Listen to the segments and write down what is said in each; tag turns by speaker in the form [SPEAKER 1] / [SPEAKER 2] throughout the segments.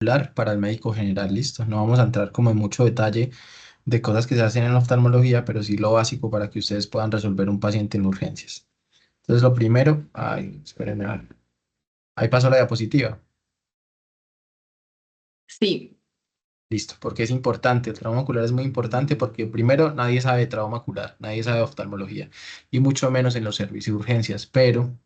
[SPEAKER 1] ocular para el médico general. Listo, no vamos a entrar como en mucho detalle de cosas que se hacen en oftalmología, pero sí lo básico para que ustedes puedan resolver un paciente en urgencias. Entonces, lo primero, ay, espérenme, ahí pasó la diapositiva.
[SPEAKER 2] Sí,
[SPEAKER 1] Listo, porque es importante, el trauma ocular es muy importante porque primero nadie sabe de trauma ocular, nadie sabe de oftalmología y mucho menos en los servicios de urgencias, pero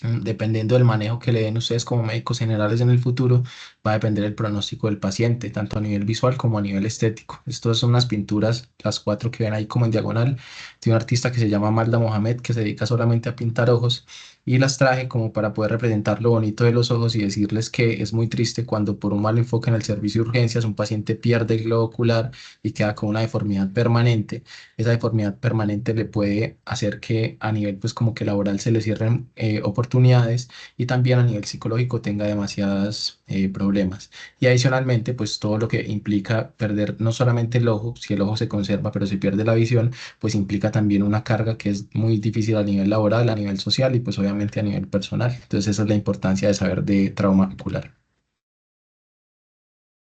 [SPEAKER 1] dependiendo del manejo que le den ustedes como médicos generales en el futuro, va a depender el pronóstico del paciente, tanto a nivel visual como a nivel estético. Estas son unas pinturas, las cuatro que ven ahí como en diagonal, de un artista que se llama Malda Mohamed, que se dedica solamente a pintar ojos, y las traje como para poder representar lo bonito de los ojos y decirles que es muy triste cuando por un mal enfoque en el servicio de urgencias un paciente pierde el globo ocular y queda con una deformidad permanente. Esa deformidad permanente le puede hacer que a nivel pues como que laboral se le cierren oportunidades y también a nivel psicológico tenga demasiados problemas. Y adicionalmente pues todo lo que implica perder no solamente el ojo, si el ojo se conserva pero se pierde la visión, pues implica también una carga que es muy difícil a nivel laboral, a nivel social y pues obviamente a nivel personal. Entonces esa es la importancia de saber de trauma ocular.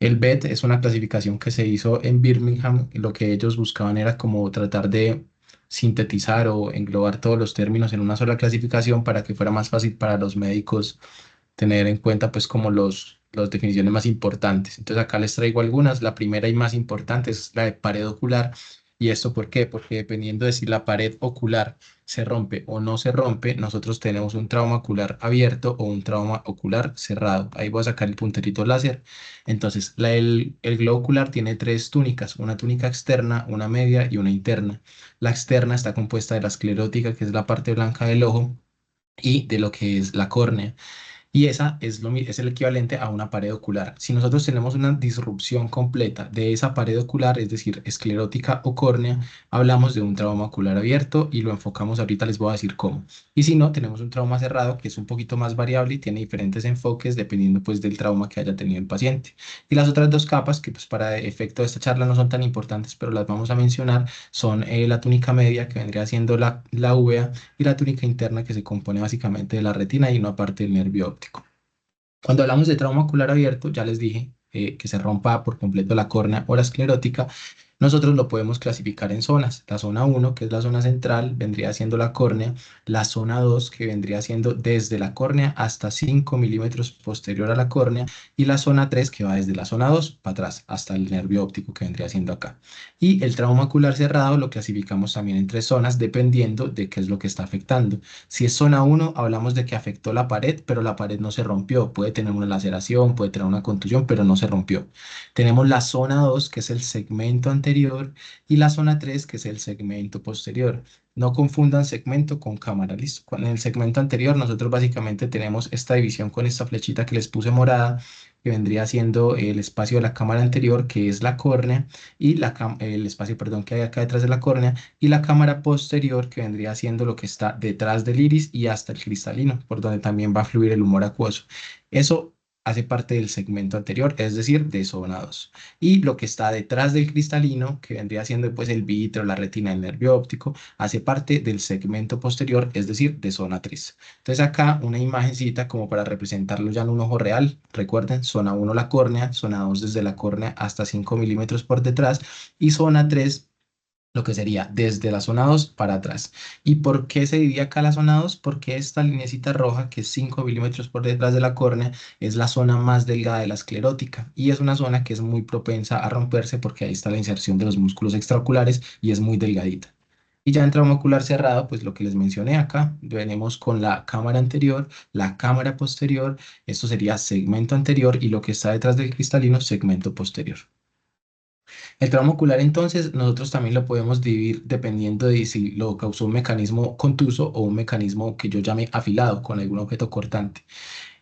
[SPEAKER 1] El BET es una clasificación que se hizo en Birmingham. Y lo que ellos buscaban era como tratar de sintetizar o englobar todos los términos en una sola clasificación para que fuera más fácil para los médicos tener en cuenta pues como las definiciones más importantes. Entonces acá les traigo algunas. La primera y más importante es la de pared ocular. ¿Y esto por qué? Porque dependiendo de si la pared ocular se rompe o no se rompe, nosotros tenemos un trauma ocular abierto o un trauma ocular cerrado. Ahí voy a sacar el punterito láser. Entonces, el globo ocular tiene tres túnicas, una túnica externa, una media y una interna. La externa está compuesta de la esclerótica, que es la parte blanca del ojo, y de lo que es la córnea. Y esa es, es el equivalente a una pared ocular. Si nosotros tenemos una disrupción completa de esa pared ocular, es decir, esclerótica o córnea, hablamos de un trauma ocular abierto y lo enfocamos ahorita, les voy a decir cómo. Y si no, tenemos un trauma cerrado que es un poquito más variable y tiene diferentes enfoques dependiendo pues del trauma que haya tenido el paciente. Y las otras dos capas, que pues para efecto de esta charla no son tan importantes, pero las vamos a mencionar, son la túnica media, que vendría siendo la uvea, y la túnica interna, que se compone básicamente de la retina y una parte del nervio óptico. Cuando hablamos de trauma ocular abierto, ya les dije que se rompa por completo la córnea o la esclerótica, nosotros lo podemos clasificar en zonas. La zona uno, que es la zona central, vendría siendo la córnea. La zona 2, que vendría siendo desde la córnea hasta 5 milímetros posterior a la córnea. Y la zona 3, que va desde la zona 2 para atrás hasta el nervio óptico, que vendría siendo acá. Y el trauma ocular cerrado lo clasificamos también en tres zonas, dependiendo de qué es lo que está afectando. Si es zona uno, hablamos de que afectó la pared, pero la pared no se rompió. Puede tener una laceración, puede tener una contusión, pero no se rompió. Tenemos la zona 2, que es el segmento anterior, y la zona 3, que es el segmento posterior. No confundan segmento con cámara, ¿listo? En el segmento anterior nosotros básicamente tenemos esta división con esta flechita que les puse morada, que vendría siendo el espacio de la cámara anterior, que es la córnea, y el espacio, perdón, que hay acá detrás de la córnea, y la cámara posterior, que vendría siendo lo que está detrás del iris y hasta el cristalino, por donde también va a fluir el humor acuoso. Eso hace parte del segmento anterior, es decir, de zona 2. Y lo que está detrás del cristalino, que vendría siendo pues el vítreo, la retina, el nervio óptico, hace parte del segmento posterior, es decir, de zona 3. Entonces acá una imagencita como para representarlo ya en un ojo real. Recuerden, zona uno la córnea, zona 2 desde la córnea hasta 5 milímetros por detrás y zona 3 lo que sería desde la zona 2 para atrás. ¿Y por qué se divide acá la zona 2? Porque esta lineecita roja, que es 5 milímetros por detrás de la córnea, es la zona más delgada de la esclerótica y es una zona que es muy propensa a romperse porque ahí está la inserción de los músculos extraoculares y es muy delgadita. Y ya en trauma ocular cerrado, pues lo que les mencioné acá, venimos con la cámara anterior, la cámara posterior, esto sería segmento anterior y lo que está detrás del cristalino, segmento posterior. El trauma ocular, entonces, nosotros también lo podemos dividir dependiendo de si lo causó un mecanismo contuso o un mecanismo que yo llame afilado con algún objeto cortante.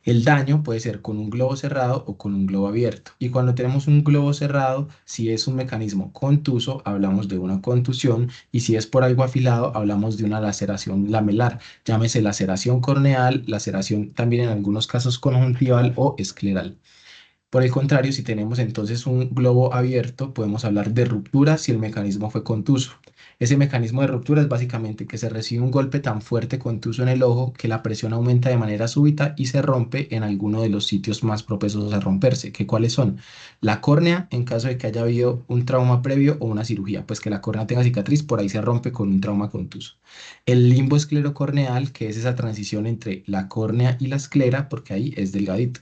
[SPEAKER 1] El daño puede ser con un globo cerrado o con un globo abierto. Y cuando tenemos un globo cerrado, si es un mecanismo contuso, hablamos de una contusión. Y si es por algo afilado, hablamos de una laceración lamelar. Llámese laceración corneal, laceración también en algunos casos conjuntival o escleral. Por el contrario, si tenemos entonces un globo abierto, podemos hablar de ruptura si el mecanismo fue contuso. Ese mecanismo de ruptura es básicamente que se recibe un golpe tan fuerte contuso en el ojo que la presión aumenta de manera súbita y se rompe en alguno de los sitios más propensos a romperse. ¿Qué cuáles son? La córnea, en caso de que haya habido un trauma previo o una cirugía, pues que la córnea tenga cicatriz, por ahí se rompe con un trauma contuso. El limbo esclerocorneal, que es esa transición entre la córnea y la esclera, porque ahí es delgadito.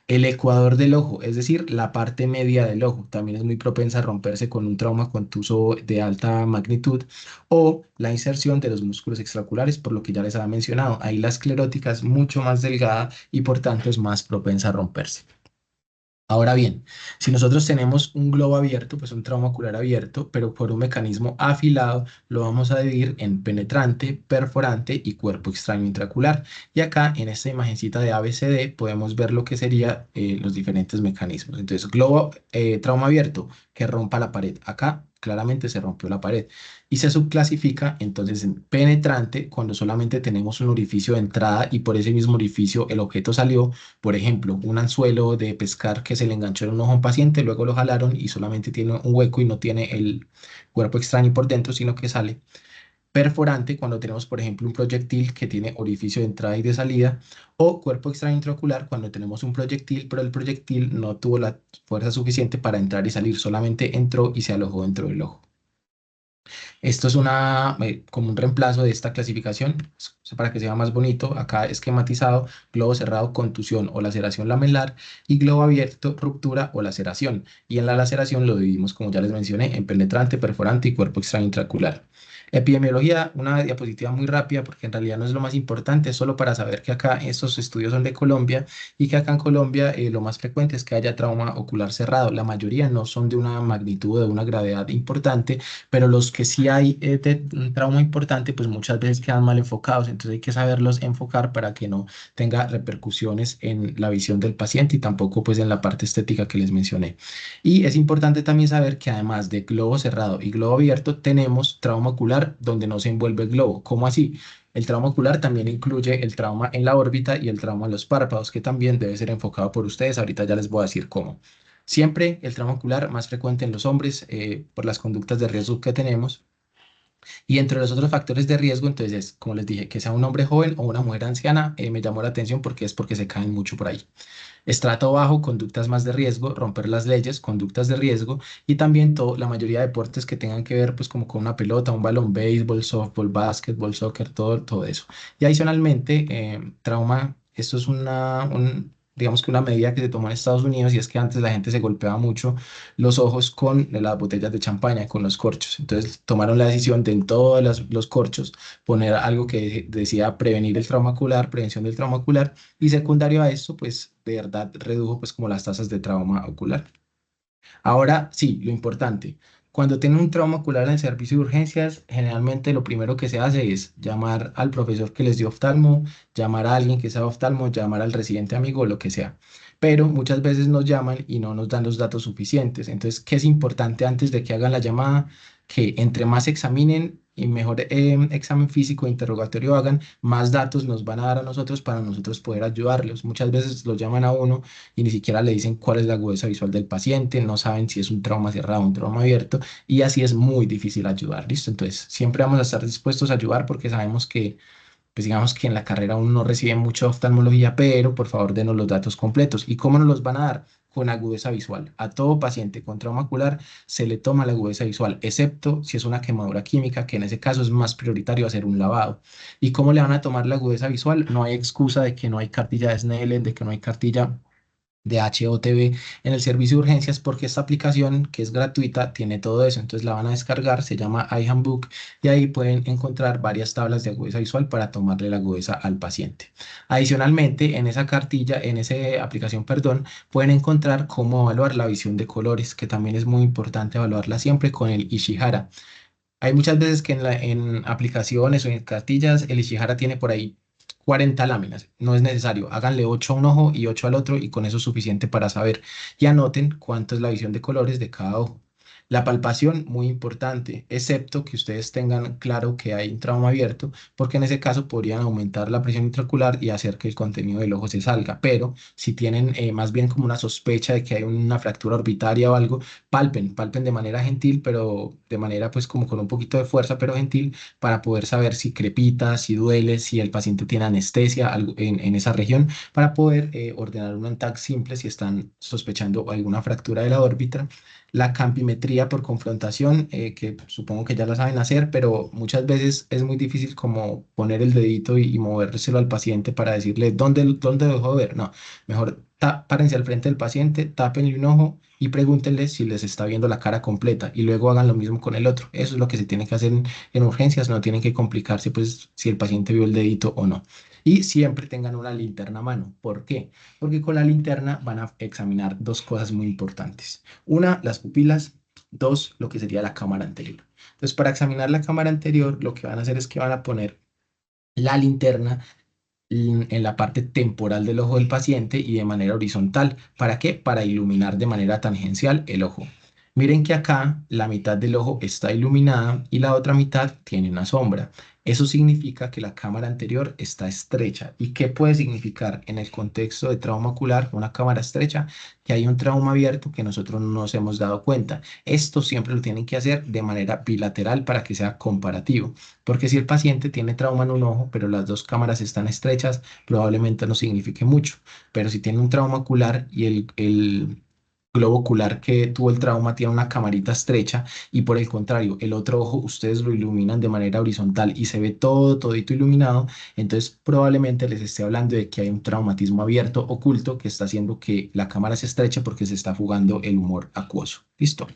[SPEAKER 1] El ecuador del ojo, es decir, la parte media del ojo, también es muy propensa a romperse con un trauma contuso de alta magnitud, o la inserción de los músculos extraoculares, por lo que ya les había mencionado. Ahí la esclerótica es mucho más delgada y por tanto es más propensa a romperse. Ahora bien, si nosotros tenemos un globo abierto, pues un trauma ocular abierto, pero por un mecanismo afilado, lo vamos a dividir en penetrante, perforante y cuerpo extraño intraocular. Y acá en esta imagencita de ABCD podemos ver lo que serían los diferentes mecanismos. Entonces, globo, trauma abierto, que rompa la pared. Acá claramente se rompió la pared. Y se subclasifica entonces en penetrante cuando solamente tenemos un orificio de entrada y por ese mismo orificio el objeto salió. Por ejemplo, un anzuelo de pescar que se le enganchó en un ojo a un paciente, luego lo jalaron y solamente tiene un hueco y no tiene el cuerpo extraño por dentro, sino que sale. Perforante, cuando tenemos, por ejemplo, un proyectil que tiene orificio de entrada y de salida. O cuerpo extraño intraocular, cuando tenemos un proyectil, pero el proyectil no tuvo la fuerza suficiente para entrar y salir, solamente entró y se alojó dentro del ojo. Esto es como un reemplazo de esta clasificación, para que sea más bonito. Acá esquematizado, globo cerrado, contusión o laceración lamelar y globo abierto, ruptura o laceración. Y en la laceración lo dividimos, como ya les mencioné, en penetrante, perforante y cuerpo extraño intraocular. Epidemiología, una diapositiva muy rápida porque en realidad no es lo más importante, es solo para saber que acá estos estudios son de Colombia y que acá en Colombia lo más frecuente es que haya trauma ocular cerrado. La mayoría no son de una magnitud, de una gravedad importante, pero los que sí hay de un trauma importante, pues muchas veces quedan mal enfocados, entonces hay que saberlos enfocar para que no tenga repercusiones en la visión del paciente y tampoco pues en la parte estética que les mencioné. Y es importante también saber que además de globo cerrado y globo abierto, tenemos trauma ocular donde no se envuelve el globo. ¿Cómo así? El trauma ocular también incluye el trauma en la órbita y el trauma en los párpados, que también debe ser enfocado por ustedes. Ahorita ya les voy a decir cómo. Siempre el trauma ocular más frecuente en los hombres por las conductas de riesgo que tenemos. Y entre los otros factores de riesgo, entonces, como les dije, que sea un hombre joven o una mujer anciana, me llamó la atención porque se caen mucho por ahí. Estrato bajo, conductas más de riesgo, romper las leyes, conductas de riesgo y también la mayoría de deportes que tengan que ver pues como con una pelota, un balón, béisbol, softball, básquetbol, soccer, todo eso. Y adicionalmente, trauma, esto es digamos que una medida que se tomó en Estados Unidos y es que antes la gente se golpeaba mucho los ojos con las botellas de champaña, con los corchos. Entonces tomaron la decisión de en todos los corchos poner algo que decía prevenir el trauma ocular, prevención del trauma ocular y secundario a esto, pues de verdad redujo pues como las tasas de trauma ocular. Ahora sí, lo importante. Cuando tienen un trauma ocular en el servicio de urgencias, generalmente lo primero que se hace es llamar al profesor que les dio oftalmo, llamar a alguien que sabe oftalmo, llamar al residente amigo, lo que sea. Pero muchas veces nos llaman y no nos dan los datos suficientes. Entonces, ¿qué es importante antes de que hagan la llamada? Que entre más examinen y mejor examen físico e interrogatorio hagan, más datos nos van a dar a nosotros para nosotros poder ayudarlos. Muchas veces los llaman a uno y ni siquiera le dicen cuál es la agudeza visual del paciente, no saben si es un trauma cerrado o un trauma abierto y así es muy difícil ayudar, ¿listo? Entonces, siempre vamos a estar dispuestos a ayudar porque sabemos que, pues digamos que en la carrera uno no recibe mucha oftalmología, pero por favor denos los datos completos. ¿Y cómo nos los van a dar? Con agudeza visual. A todo paciente con trauma ocular se le toma la agudeza visual, excepto si es una quemadura química, que en ese caso es más prioritario hacer un lavado. ¿Y cómo le van a tomar la agudeza visual? No hay excusa de que no hay cartilla de Snellen, de que no hay cartilla de HOTV en el servicio de urgencias porque esta aplicación que es gratuita tiene todo eso, entonces la van a descargar, se llama iHandbook y ahí pueden encontrar varias tablas de agudeza visual para tomarle la agudeza al paciente. Adicionalmente, en esa cartilla, en esa aplicación, perdón, pueden encontrar cómo evaluar la visión de colores, que también es muy importante evaluarla siempre con el Ishihara. Hay muchas veces que en aplicaciones o en cartillas el Ishihara tiene por ahí 40 láminas. No es necesario. Háganle 8 a un ojo y 8 al otro y con eso es suficiente para saber. Y anoten cuánto es la visión de colores de cada ojo. La palpación, muy importante, excepto que ustedes tengan claro que hay un trauma abierto, porque en ese caso podrían aumentar la presión intraocular y hacer que el contenido del ojo se salga. Pero si tienen más bien como una sospecha de que hay una fractura orbitaria o algo, palpen de manera gentil, pero de manera pues como con un poquito de fuerza, pero gentil, para poder saber si crepita, si duele, si el paciente tiene anestesia en esa región, para poder ordenar un TAC simple si están sospechando alguna fractura de la órbita. La campimetría por confrontación, que supongo que ya la saben hacer, pero muchas veces es muy difícil como poner el dedito y movérselo al paciente para decirle dónde dejó de ver. No, mejor párense al frente del paciente, tápenle un ojo y pregúntenle si les está viendo la cara completa y luego hagan lo mismo con el otro. Eso es lo que se tiene que hacer en urgencias, no tienen que complicarse pues si el paciente vio el dedito o no. Y siempre tengan una linterna a mano. ¿Por qué? Porque con la linterna van a examinar dos cosas muy importantes. Una, las pupilas. Dos, lo que sería la cámara anterior. Entonces, para examinar la cámara anterior, lo que van a hacer es que van a poner la linterna en la parte temporal del ojo del paciente y de manera horizontal. ¿Para qué? Para iluminar de manera tangencial el ojo. Miren que acá la mitad del ojo está iluminada y la otra mitad tiene una sombra. Eso significa que la cámara anterior está estrecha. ¿Y qué puede significar en el contexto de trauma ocular una cámara estrecha? Que hay un trauma abierto que nosotros no nos hemos dado cuenta. Esto siempre lo tienen que hacer de manera bilateral para que sea comparativo. Porque si el paciente tiene trauma en un ojo, pero las dos cámaras están estrechas, probablemente no signifique mucho. Pero si tiene un trauma ocular y el globo ocular que tuvo el trauma tiene una camarita estrecha y por el contrario, el otro ojo ustedes lo iluminan de manera horizontal y se ve todito iluminado, entonces probablemente les esté hablando de que hay un traumatismo abierto oculto que está haciendo que la cámara se estreche porque se está fugando el humor acuoso. ¿Listo?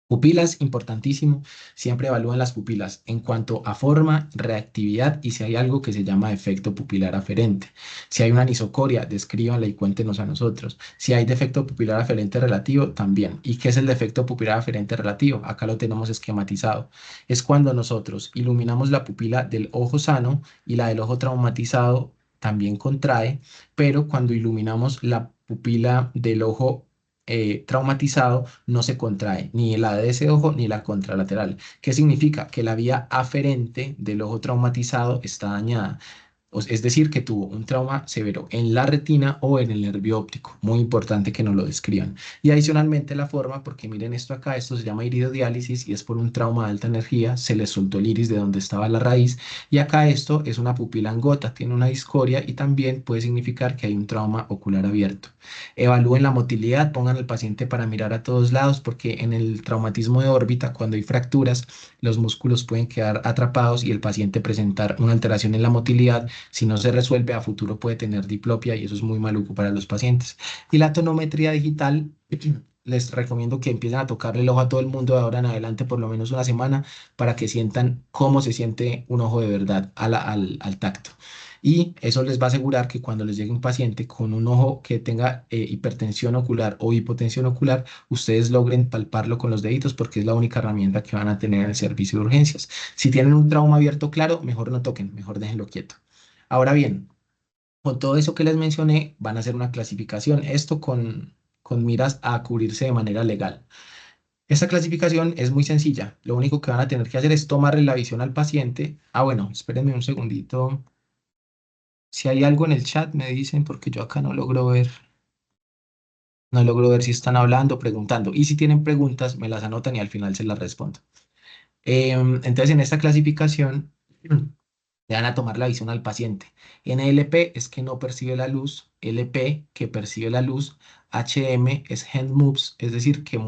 [SPEAKER 1] Pupilas, importantísimo. Siempre evalúan las pupilas en cuanto a forma, reactividad y si hay algo que se llama efecto pupilar aferente. Si hay una anisocoria, descríbanla y cuéntenos a nosotros. Si hay defecto pupilar aferente relativo, también. ¿Y qué es el defecto pupilar aferente relativo? Acá lo tenemos esquematizado. Es cuando nosotros iluminamos la pupila del ojo sano y la del ojo traumatizado también contrae, pero cuando iluminamos la pupila del ojo traumatizado no se contrae ni la de ese ojo ni la contralateral. ¿Qué significa? Que la vía aferente del ojo traumatizado está dañada. Es decir, que tuvo un trauma severo en la retina o en el nervio óptico. Muy importante que nos lo describan. Y adicionalmente la forma, porque miren esto acá, esto se llama iridodiálisis y es por un trauma de alta energía, se le soltó el iris de donde estaba la raíz. Y acá esto es una pupila en gota, tiene una discoria y también puede significar que hay un trauma ocular abierto. Evalúen la motilidad, pongan al paciente para mirar a todos lados, porque en el traumatismo de órbita, cuando hay fracturas, los músculos pueden quedar atrapados y el paciente presentar una alteración en la motilidad. Si no se resuelve, a futuro puede tener diplopia y eso es muy maluco para los pacientes. Y la tonometría digital, les recomiendo que empiecen a tocarle el ojo a todo el mundo de ahora en adelante por lo menos una semana para que sientan cómo se siente un ojo de verdad al tacto. Y eso les va a asegurar que cuando les llegue un paciente con un ojo que tenga hipertensión ocular o hipotensión ocular, ustedes logren palparlo con los deditos porque es la única herramienta que van a tener en el servicio de urgencias. Si tienen un trauma abierto claro, mejor no toquen, mejor déjenlo quieto. Ahora bien, con todo eso que les mencioné, van a hacer una clasificación. Esto con miras a cubrirse de manera legal. Esta clasificación es muy sencilla. Lo único que van a tener que hacer es tomarle la visión al paciente. Ah, bueno, espérenme un segundito. Si hay algo en el chat, me dicen, porque yo acá no logro ver. No logro ver si están hablando, preguntando. Y si tienen preguntas, me las anotan y al final se las respondo. Entonces, en esta clasificación, le van a tomar la visión al paciente. NLP es que no percibe la luz, LP que percibe la luz, HM es hand moves, es decir, que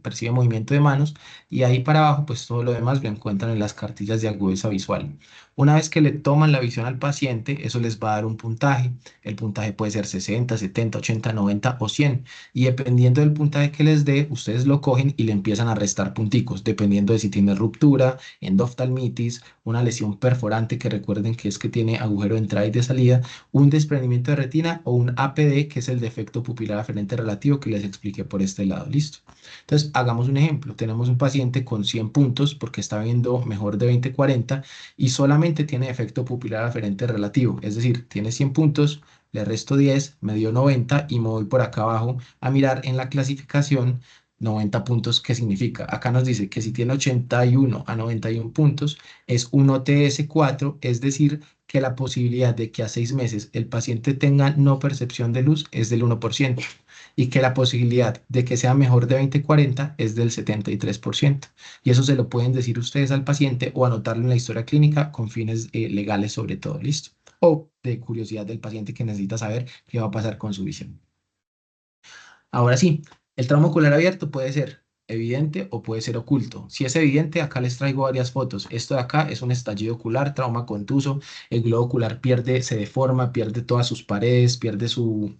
[SPEAKER 1] percibe movimiento de manos, y ahí para abajo, pues todo lo demás lo encuentran en las cartillas de agudeza visual. Una vez que le toman la visión al paciente, eso les va a dar un puntaje. El puntaje puede ser 60, 70, 80, 90 o 100. Y dependiendo del puntaje que les dé, ustedes lo cogen y le empiezan a restar punticos, dependiendo de si tiene ruptura, endoftalmitis, una lesión perforante que recuerden que es que tiene agujero de entrada y de salida, un desprendimiento de retina o un APD, que es el defecto pupilar aferente relativo que les expliqué por este lado. Listo. Entonces, hagamos un ejemplo. Tenemos un paciente con 100 puntos porque está viendo mejor de 20/40 y solamente tiene defecto pupilar aferente relativo, es decir, tiene 100 puntos, le resto 10, me dio 90 y me voy por acá abajo a mirar en la clasificación 90 puntos, ¿qué significa? Acá nos dice que si tiene 81 a 91 puntos, es un OTS 4, es decir, que la posibilidad de que a 6 meses el paciente tenga no percepción de luz es del 1% y que la posibilidad de que sea mejor de 20/40 es del 73%. Y eso se lo pueden decir ustedes al paciente o anotarlo en la historia clínica con fines legales sobre todo, ¿listo? O de curiosidad del paciente que necesita saber qué va a pasar con su visión. Ahora sí, el trauma ocular abierto puede ser evidente o puede ser oculto. Si es evidente, acá les traigo varias fotos. Esto de acá es un estallido ocular, trauma contuso. El globo ocular pierde, se deforma, pierde todas sus paredes, pierde su,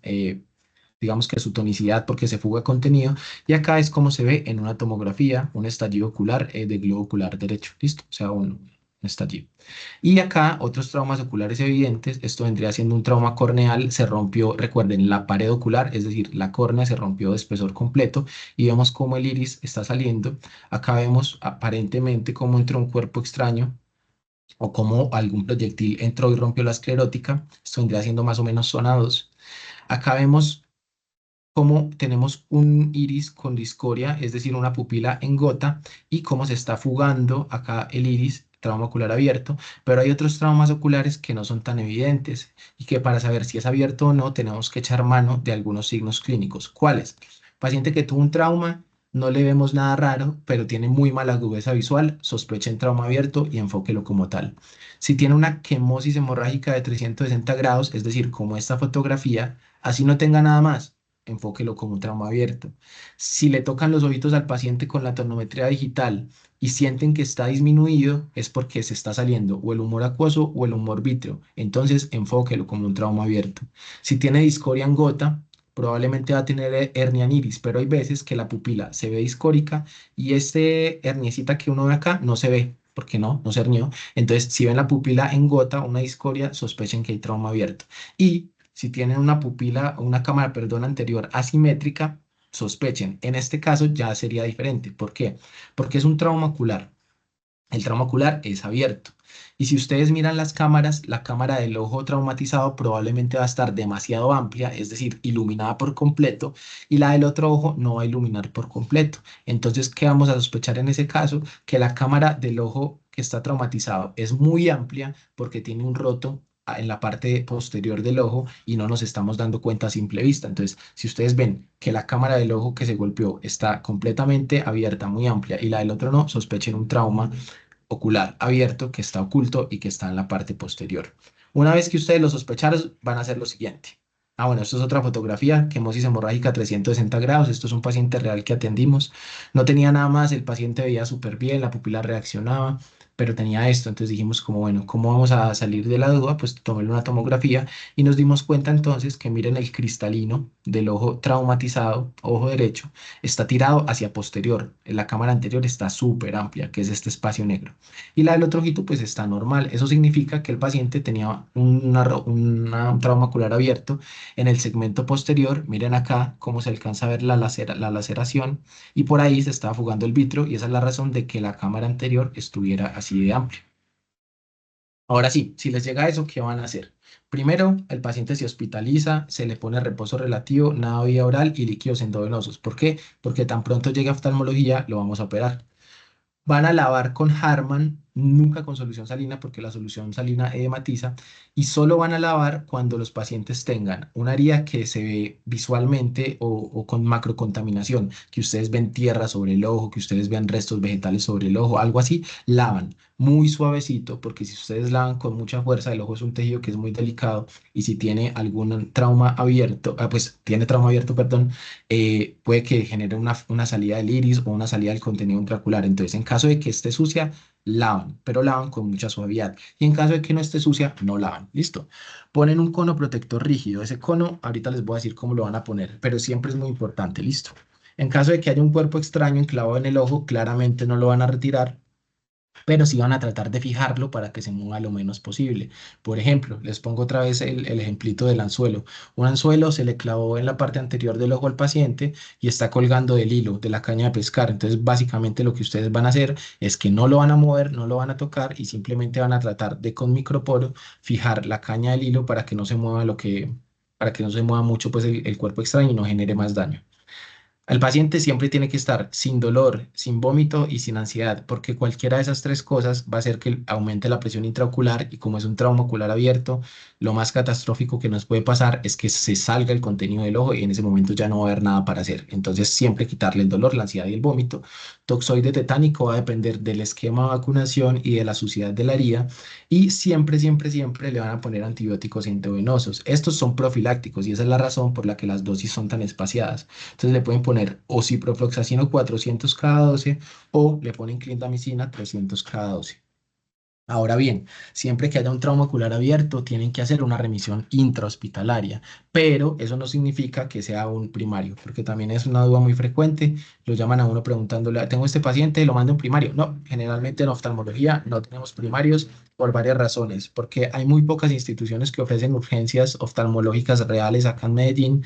[SPEAKER 1] digamos que su tonicidad porque se fuga contenido. Y acá es como se ve en una tomografía, un estallido ocular de globo ocular derecho. ¿Listo? O sea, un estallido. Y acá otros traumas oculares evidentes, esto vendría siendo un trauma corneal, se rompió, recuerden, la pared ocular, es decir, la córnea se rompió de espesor completo y vemos cómo el iris está saliendo. Acá vemos aparentemente cómo entró un cuerpo extraño o cómo algún proyectil entró y rompió la esclerótica. Esto vendría siendo más o menos zona 2. Acá vemos cómo tenemos un iris con discoria, es decir, una pupila en gota, y cómo se está fugando acá el iris, trauma ocular abierto, pero hay otros traumas oculares que no son tan evidentes y que para saber si es abierto o no tenemos que echar mano de algunos signos clínicos. ¿Cuáles? Paciente que tuvo un trauma, no le vemos nada raro, pero tiene muy mala agudeza visual, sospechen trauma abierto y enfóquelo como tal. Si tiene una quemosis hemorrágica de 360 grados, es decir, como esta fotografía, así no tenga nada más, enfóquelo como un trauma abierto. Si le tocan los ojitos al paciente con la tonometría digital y sienten que está disminuido, es porque se está saliendo o el humor acuoso o el humor vítreo. Entonces, enfóquelo como un trauma abierto. Si tiene discoria en gota, probablemente va a tener hernia en iris, pero hay veces que la pupila se ve discórica y este herniecita que uno ve acá no se ve. Porque no se hernió. Entonces, si ven la pupila en gota, una discoria, sospechen que hay trauma abierto. Y si tienen una pupila, una cámara, perdón, anterior asimétrica, sospechen. En este caso ya sería diferente. ¿Por qué? Porque es un trauma ocular. El trauma ocular es abierto. Y si ustedes miran las cámaras, la cámara del ojo traumatizado probablemente va a estar demasiado amplia, es decir, iluminada por completo, y la del otro ojo no va a iluminar por completo. Entonces, ¿qué vamos a sospechar en ese caso? Que la cámara del ojo que está traumatizado es muy amplia porque tiene un roto en la parte posterior del ojo y no nos estamos dando cuenta a simple vista. Entonces, si ustedes ven que la cámara del ojo que se golpeó está completamente abierta, muy amplia, y la del otro no, sospechen un trauma ocular abierto que está oculto y que está en la parte posterior. Una vez que ustedes lo sospecharon, van a hacer lo siguiente. Ah, bueno, esto es otra fotografía, quemosis hemorrágica 360 grados. Esto es un paciente real que atendimos. No tenía nada más, el paciente veía súper bien, la pupila reaccionaba, pero tenía esto. Entonces dijimos como, bueno, ¿cómo vamos a salir de la duda? Pues toméle una tomografía y nos dimos cuenta entonces que miren el cristalino del ojo traumatizado, ojo derecho, está tirado hacia posterior. La cámara anterior está súper amplia, que es este espacio negro. Y la del otro ojito pues está normal. Eso significa que el paciente tenía un trauma ocular abierto en el segmento posterior. Miren acá cómo se alcanza a ver la laceración y por ahí se estaba fugando el vitro y esa es la razón de que la cámara anterior estuviera así de amplia. Ahora sí, si les llega eso, ¿qué van a hacer? Primero, el paciente se hospitaliza, se le pone reposo relativo, nada vía oral y líquidos endovenosos. ¿Por qué? Porque tan pronto llegue a oftalmología, lo vamos a operar. Van a lavar con Harman, nunca con solución salina, porque la solución salina edematiza, y solo van a lavar cuando los pacientes tengan una herida que se ve visualmente o con macrocontaminación, que ustedes ven tierra sobre el ojo, que ustedes vean restos vegetales sobre el ojo, algo así, lavan muy suavecito, porque si ustedes lavan con mucha fuerza, el ojo es un tejido que es muy delicado, y si tiene algún trauma abierto, pues tiene trauma abierto, perdón, puede que genere una salida del iris o una salida del contenido intraocular. Entonces, en caso de que esté sucia, lavan, pero lavan con mucha suavidad. Y en caso de que no esté sucia, no lavan. Listo. Ponen un cono protector rígido. Ese cono, ahorita les voy a decir cómo lo van a poner, pero siempre es muy importante. Listo. En caso de que haya un cuerpo extraño enclavado en el ojo, claramente no lo van a retirar, pero sí van a tratar de fijarlo para que se mueva lo menos posible. Por ejemplo, les pongo otra vez el ejemplito del anzuelo. Un anzuelo se le clavó en la parte anterior del ojo al paciente y está colgando del hilo, de la caña de pescar. Entonces, básicamente lo que ustedes van a hacer es que no lo van a mover, no lo van a tocar y simplemente van a tratar de con microporo fijar la caña del hilo para que no se mueva para que no se mueva mucho pues el cuerpo extraño y no genere más daño. El paciente siempre tiene que estar sin dolor, sin vómito y sin ansiedad, porque cualquiera de esas tres cosas va a hacer que aumente la presión intraocular y como es un trauma ocular abierto, lo más catastrófico que nos puede pasar es que se salga el contenido del ojo y en ese momento ya no va a haber nada para hacer. Entonces siempre quitarle el dolor, la ansiedad y el vómito. Toxoide tetánico va a depender del esquema de vacunación y de la suciedad de la herida y siempre, siempre, siempre le van a poner antibióticos intravenosos. Estos son profilácticos y esa es la razón por la que las dosis son tan espaciadas. Entonces le pueden poner o ciprofloxacino 400 cada 12 o le ponen clindamicina 300 cada 12. Ahora bien, siempre que haya un trauma ocular abierto, tienen que hacer una remisión intrahospitalaria, pero eso no significa que sea un primario, porque también es una duda muy frecuente. Lo llaman a uno preguntándole, tengo este paciente, lo mando a un primario. No, generalmente en oftalmología no tenemos primarios por varias razones, porque hay muy pocas instituciones que ofrecen urgencias oftalmológicas reales acá en Medellín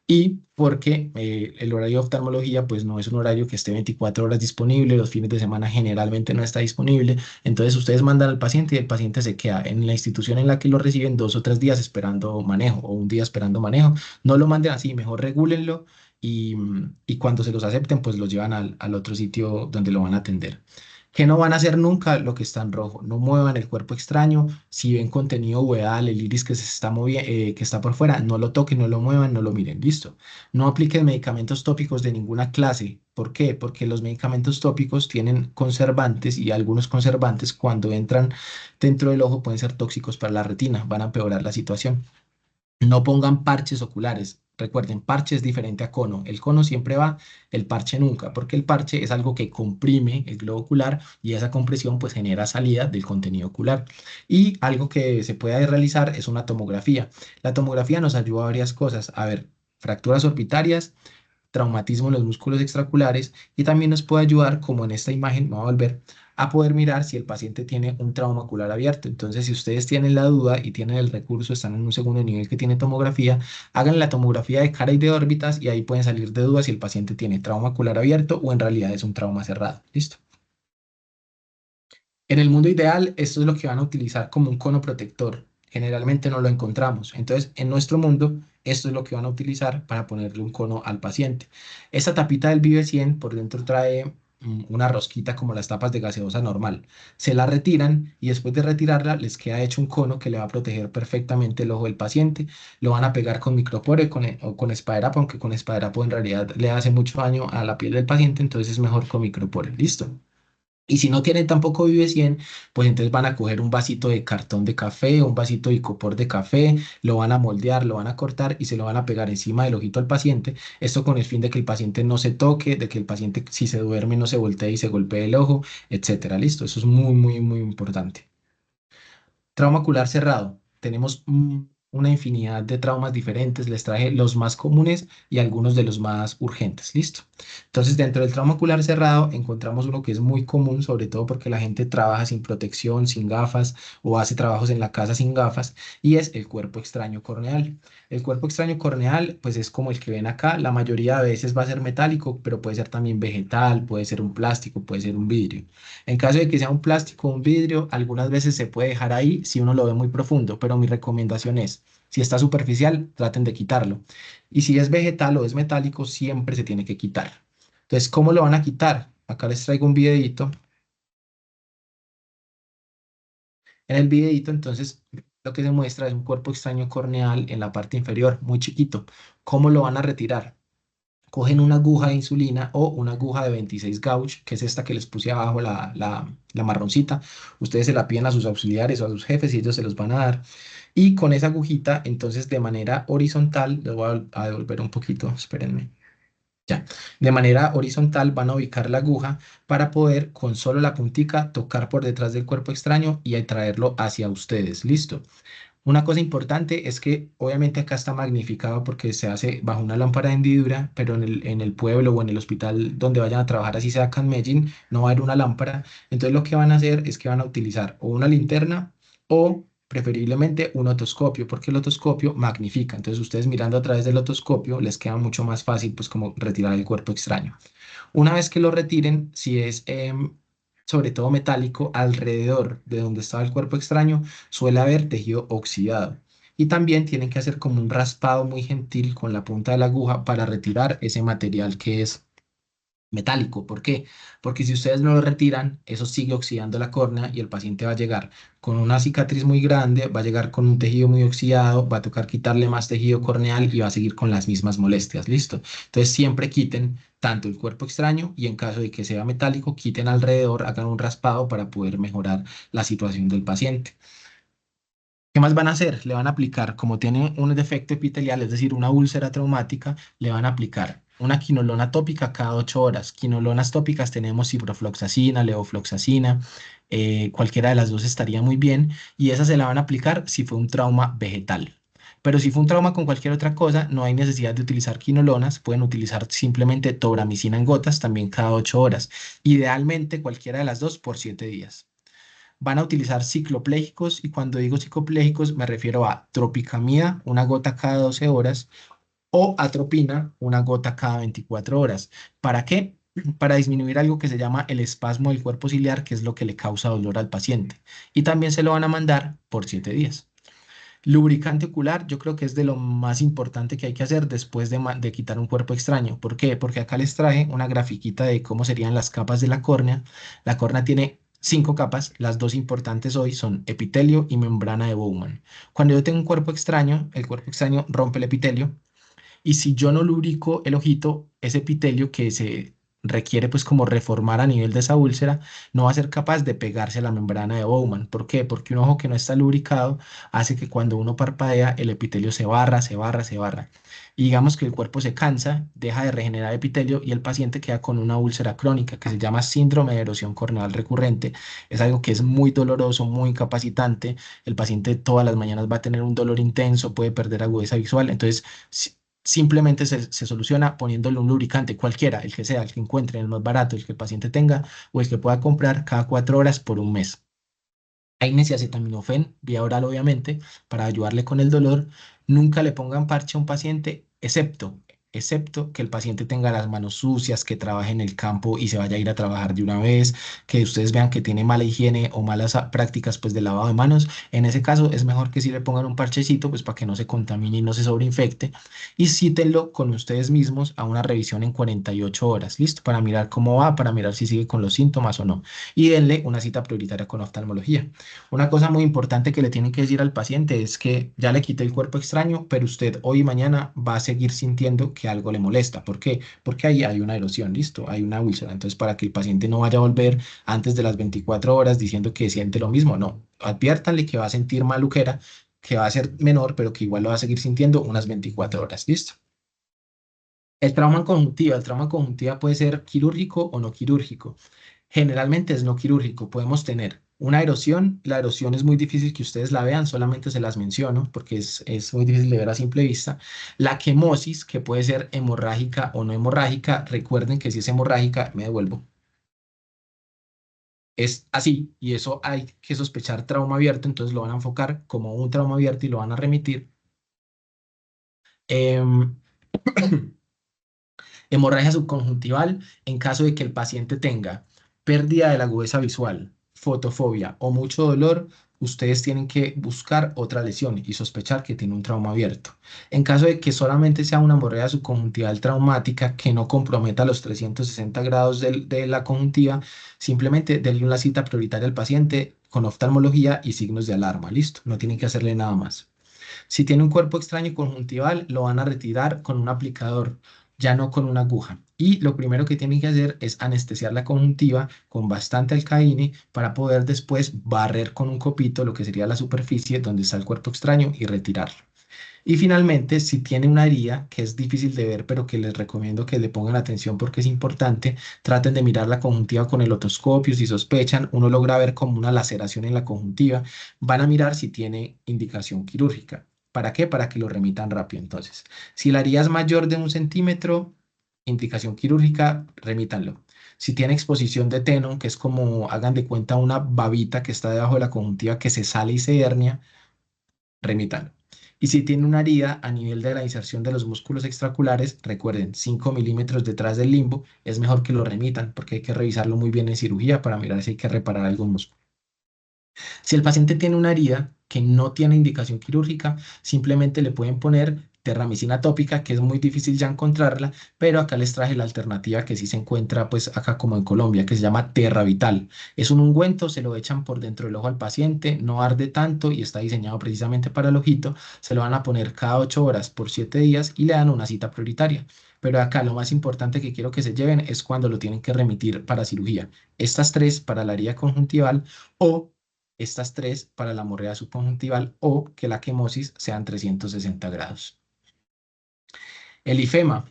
[SPEAKER 1] y porque el horario de oftalmología pues no es un horario que esté 24 horas disponible, los fines de semana generalmente no está disponible, entonces ustedes mandan al paciente y el paciente se queda en la institución en la que lo reciben 2 o 3 días esperando manejo o un día esperando manejo. No lo manden así, mejor regúlenlo y cuando se los acepten pues los llevan al otro sitio donde lo van a atender. Que no van a hacer nunca lo que está en rojo, no muevan el cuerpo extraño, si ven contenido hueal, el iris que se está moviendo, que está por fuera, no lo toquen, no lo muevan, no lo miren, listo. No apliquen medicamentos tópicos de ninguna clase. ¿Por qué? Porque los medicamentos tópicos tienen conservantes y algunos conservantes cuando entran dentro del ojo pueden ser tóxicos para la retina, van a empeorar la situación. No pongan parches oculares. Recuerden, parche es diferente a cono. El cono siempre va, el parche nunca, porque el parche es algo que comprime el globo ocular y esa compresión pues genera salida del contenido ocular. Y algo que se puede realizar es una tomografía. La tomografía nos ayuda a varias cosas. A ver, fracturas orbitarias, traumatismo en los músculos extraculares y también nos puede ayudar, como en esta imagen, me voy a volver, a poder mirar si el paciente tiene un trauma ocular abierto. Entonces, si ustedes tienen la duda y tienen el recurso, están en un segundo nivel que tiene tomografía, hagan la tomografía de cara y de órbitas y ahí pueden salir de dudas si el paciente tiene trauma ocular abierto o en realidad es un trauma cerrado. ¿Listo? En el mundo ideal, esto es lo que van a utilizar como un cono protector. Generalmente no lo encontramos. Entonces, en nuestro mundo, esto es lo que van a utilizar para ponerle un cono al paciente. Esta tapita del Vive 100 por dentro trae una rosquita como las tapas de gaseosa normal. Se la retiran y después de retirarla les queda hecho un cono que le va a proteger perfectamente el ojo del paciente. Lo van a pegar con micropore o con esparadrapo, aunque con esparadrapo en realidad le hace mucho daño a la piel del paciente, entonces es mejor con micropore. ¿Listo? Y si no tienen tampoco Vive 100, pues entonces van a coger un vasito de cartón de café, un vasito de icopor de café, lo van a moldear, lo van a cortar y se lo van a pegar encima del ojito al paciente. Esto con el fin de que el paciente no se toque, de que el paciente si se duerme no se voltee y se golpee el ojo, etcétera. Listo, eso es muy, muy, muy importante. Trauma ocular cerrado. Tenemos una infinidad de traumas diferentes. Les traje los más comunes y algunos de los más urgentes. Listo. Entonces, dentro del trauma ocular cerrado encontramos uno que es muy común, sobre todo porque la gente trabaja sin protección, sin gafas o hace trabajos en la casa sin gafas, y es el cuerpo extraño corneal. El cuerpo extraño corneal, pues es como el que ven acá. La mayoría de veces va a ser metálico, pero puede ser también vegetal, puede ser un plástico, puede ser un vidrio. En caso de que sea un plástico o un vidrio, algunas veces se puede dejar ahí si uno lo ve muy profundo, pero mi recomendación es, si está superficial, traten de quitarlo. Y si es vegetal o es metálico, siempre se tiene que quitar. Entonces, ¿cómo lo van a quitar? Acá les traigo un videito. En el videito, entonces, lo que se muestra es un cuerpo extraño corneal en la parte inferior, muy chiquito. ¿Cómo lo van a retirar? Cogen una aguja de insulina o una aguja de 26 gauge, que es esta que les puse abajo, la marroncita. Ustedes se la piden a sus auxiliares o a sus jefes y ellos se los van a dar. Y con esa agujita, entonces de manera horizontal, les voy a devolver un poquito, espérenme. Ya, de manera horizontal van a ubicar la aguja para poder con solo la puntica tocar por detrás del cuerpo extraño y traerlo hacia ustedes. ¿Listo? Una cosa importante es que obviamente acá está magnificado porque se hace bajo una lámpara de hendidura, pero en el pueblo o en el hospital donde vayan a trabajar, así sea acá en Medellín, no va a haber una lámpara. Entonces lo que van a hacer es que van a utilizar o una linterna o preferiblemente un otoscopio, porque el otoscopio magnifica. Entonces ustedes mirando a través del otoscopio les queda mucho más fácil pues como retirar el cuerpo extraño. Una vez que lo retiren, si es sobre todo metálico, alrededor de donde estaba el cuerpo extraño, suele haber tejido oxidado. Y también tienen que hacer como un raspado muy gentil con la punta de la aguja para retirar ese material que es metálico. ¿Por qué? Porque si ustedes no lo retiran, eso sigue oxidando la córnea y el paciente va a llegar con una cicatriz muy grande, va a llegar con un tejido muy oxidado, va a tocar quitarle más tejido corneal y va a seguir con las mismas molestias. ¿Listo? Entonces siempre quiten tanto el cuerpo extraño y en caso de que sea metálico, quiten alrededor, hagan un raspado para poder mejorar la situación del paciente. ¿Qué más van a hacer? Le van a aplicar, como tiene un defecto epitelial, es decir, una úlcera traumática, le van a aplicar una quinolona tópica cada 8 horas. Quinolonas tópicas tenemos ciprofloxacina, levofloxacina, cualquiera de las dos estaría muy bien, y esa se la van a aplicar si fue un trauma vegetal. Pero si fue un trauma con cualquier otra cosa, no hay necesidad de utilizar quinolonas, pueden utilizar simplemente tobramicina en gotas también cada 8 horas. Idealmente cualquiera de las dos por 7 días. Van a utilizar cicloplégicos y cuando digo cicloplégicos me refiero a tropicamida, una gota cada 12 horas, o atropina, una gota cada 24 horas. ¿Para qué? Para disminuir algo que se llama el espasmo del cuerpo ciliar, que es lo que le causa dolor al paciente. Y también se lo van a mandar por 7 días. Lubricante ocular, yo creo que es de lo más importante que hay que hacer después de quitar un cuerpo extraño. ¿Por qué? Porque acá les traje una grafiquita de cómo serían las capas de la córnea. La córnea tiene 5 capas, las dos importantes hoy son epitelio y membrana de Bowman. Cuando yo tengo un cuerpo extraño, el cuerpo extraño rompe el epitelio y si yo no lubrico el ojito, ese epitelio que se requiere pues como reformar a nivel de esa úlcera, no va a ser capaz de pegarse a la membrana de Bowman. ¿Por qué? Porque un ojo que no está lubricado hace que cuando uno parpadea el epitelio se barra, se barra, se barra. Y digamos que el cuerpo se cansa, deja de regenerar epitelio y el paciente queda con una úlcera crónica que se llama síndrome de erosión corneal recurrente. Es algo que es muy doloroso, muy incapacitante. El paciente todas las mañanas va a tener un dolor intenso, puede perder agudeza visual. Entonces, simplemente se soluciona poniéndole un lubricante, cualquiera, el que sea, el que encuentre, el más barato, el que el paciente tenga o el que pueda comprar cada 4 horas por un mes. Hay acetaminofén, vía oral obviamente, para ayudarle con el dolor. Nunca le pongan parche a un paciente, excepto que el paciente tenga las manos sucias, que trabaje en el campo y se vaya a ir a trabajar de una vez, que ustedes vean que tiene mala higiene o malas prácticas pues de lavado de manos. En ese caso es mejor que si le pongan un parchecito pues para que no se contamine y no se sobreinfecte. Y cítenlo con ustedes mismos a una revisión en 48 horas, ¿listo? Para mirar cómo va, para mirar si sigue con los síntomas o no. Y denle una cita prioritaria con oftalmología. Una cosa muy importante que le tienen que decir al paciente es que ya le quité el cuerpo extraño, pero usted hoy y mañana va a seguir sintiendo que algo le molesta. ¿Por qué? Porque ahí hay una erosión, listo, hay una úlcera. Entonces, para que el paciente no vaya a volver antes de las 24 horas diciendo que siente lo mismo, no. Adviértanle que va a sentir maluquera, que va a ser menor, pero que igual lo va a seguir sintiendo unas 24 horas, listo. El trauma en conjuntiva puede ser quirúrgico o no quirúrgico. Generalmente es no quirúrgico. Podemos tener una erosión. La erosión es muy difícil que ustedes la vean, solamente se las menciono porque es muy difícil de ver a simple vista. La quemosis, que puede ser hemorrágica o no hemorrágica, recuerden que si es hemorrágica, me devuelvo. Es así y eso hay que sospechar trauma abierto, entonces lo van a enfocar como un trauma abierto y lo van a remitir. Em, Hemorragia subconjuntival en caso de que el paciente tenga pérdida de la agudeza visual, fotofobia o mucho dolor, ustedes tienen que buscar otra lesión y sospechar que tiene un trauma abierto. En caso de que solamente sea una hemorragia subconjuntival traumática que no comprometa los 360 grados de la conjuntiva, simplemente denle una cita prioritaria al paciente con oftalmología y signos de alarma. Listo, no tienen que hacerle nada más. Si tiene un cuerpo extraño conjuntival, lo van a retirar con un aplicador, ya no con una aguja. Y lo primero que tienen que hacer es anestesiar la conjuntiva con bastante alcaíne para poder después barrer con un copito lo que sería la superficie donde está el cuerpo extraño y retirarlo. Y finalmente, si tiene una herida que es difícil de ver, pero que les recomiendo que le pongan atención porque es importante, traten de mirar la conjuntiva con el otoscopio. Si sospechan, uno logra ver como una laceración en la conjuntiva. Van a mirar si tiene indicación quirúrgica. ¿Para qué? Para que lo remitan rápido. Entonces, si la herida es mayor de 1 centímetro, indicación quirúrgica, remítanlo. Si tiene exposición de tenon, que es como, hagan de cuenta, una babita que está debajo de la conjuntiva que se sale y se hernia, remítanlo. Y si tiene una herida a nivel de la inserción de los músculos extraculares, recuerden, 5 milímetros detrás del limbo, es mejor que lo remitan porque hay que revisarlo muy bien en cirugía para mirar si hay que reparar algún músculo. Si el paciente tiene una herida que no tiene indicación quirúrgica, simplemente le pueden poner terramicina tópica, que es muy difícil ya encontrarla, pero acá les traje la alternativa que sí se encuentra pues acá como en Colombia, que se llama Terravital. Es un ungüento, se lo echan por dentro del ojo al paciente, no arde tanto y está diseñado precisamente para el ojito. Se lo van a poner cada 8 horas por 7 días y le dan una cita prioritaria. Pero acá lo más importante que quiero que se lleven es cuando lo tienen que remitir para cirugía. Estas tres para la herida conjuntival o estas tres para la hemorrea subconjuntival o que la quemosis sean 360 grados. El ifema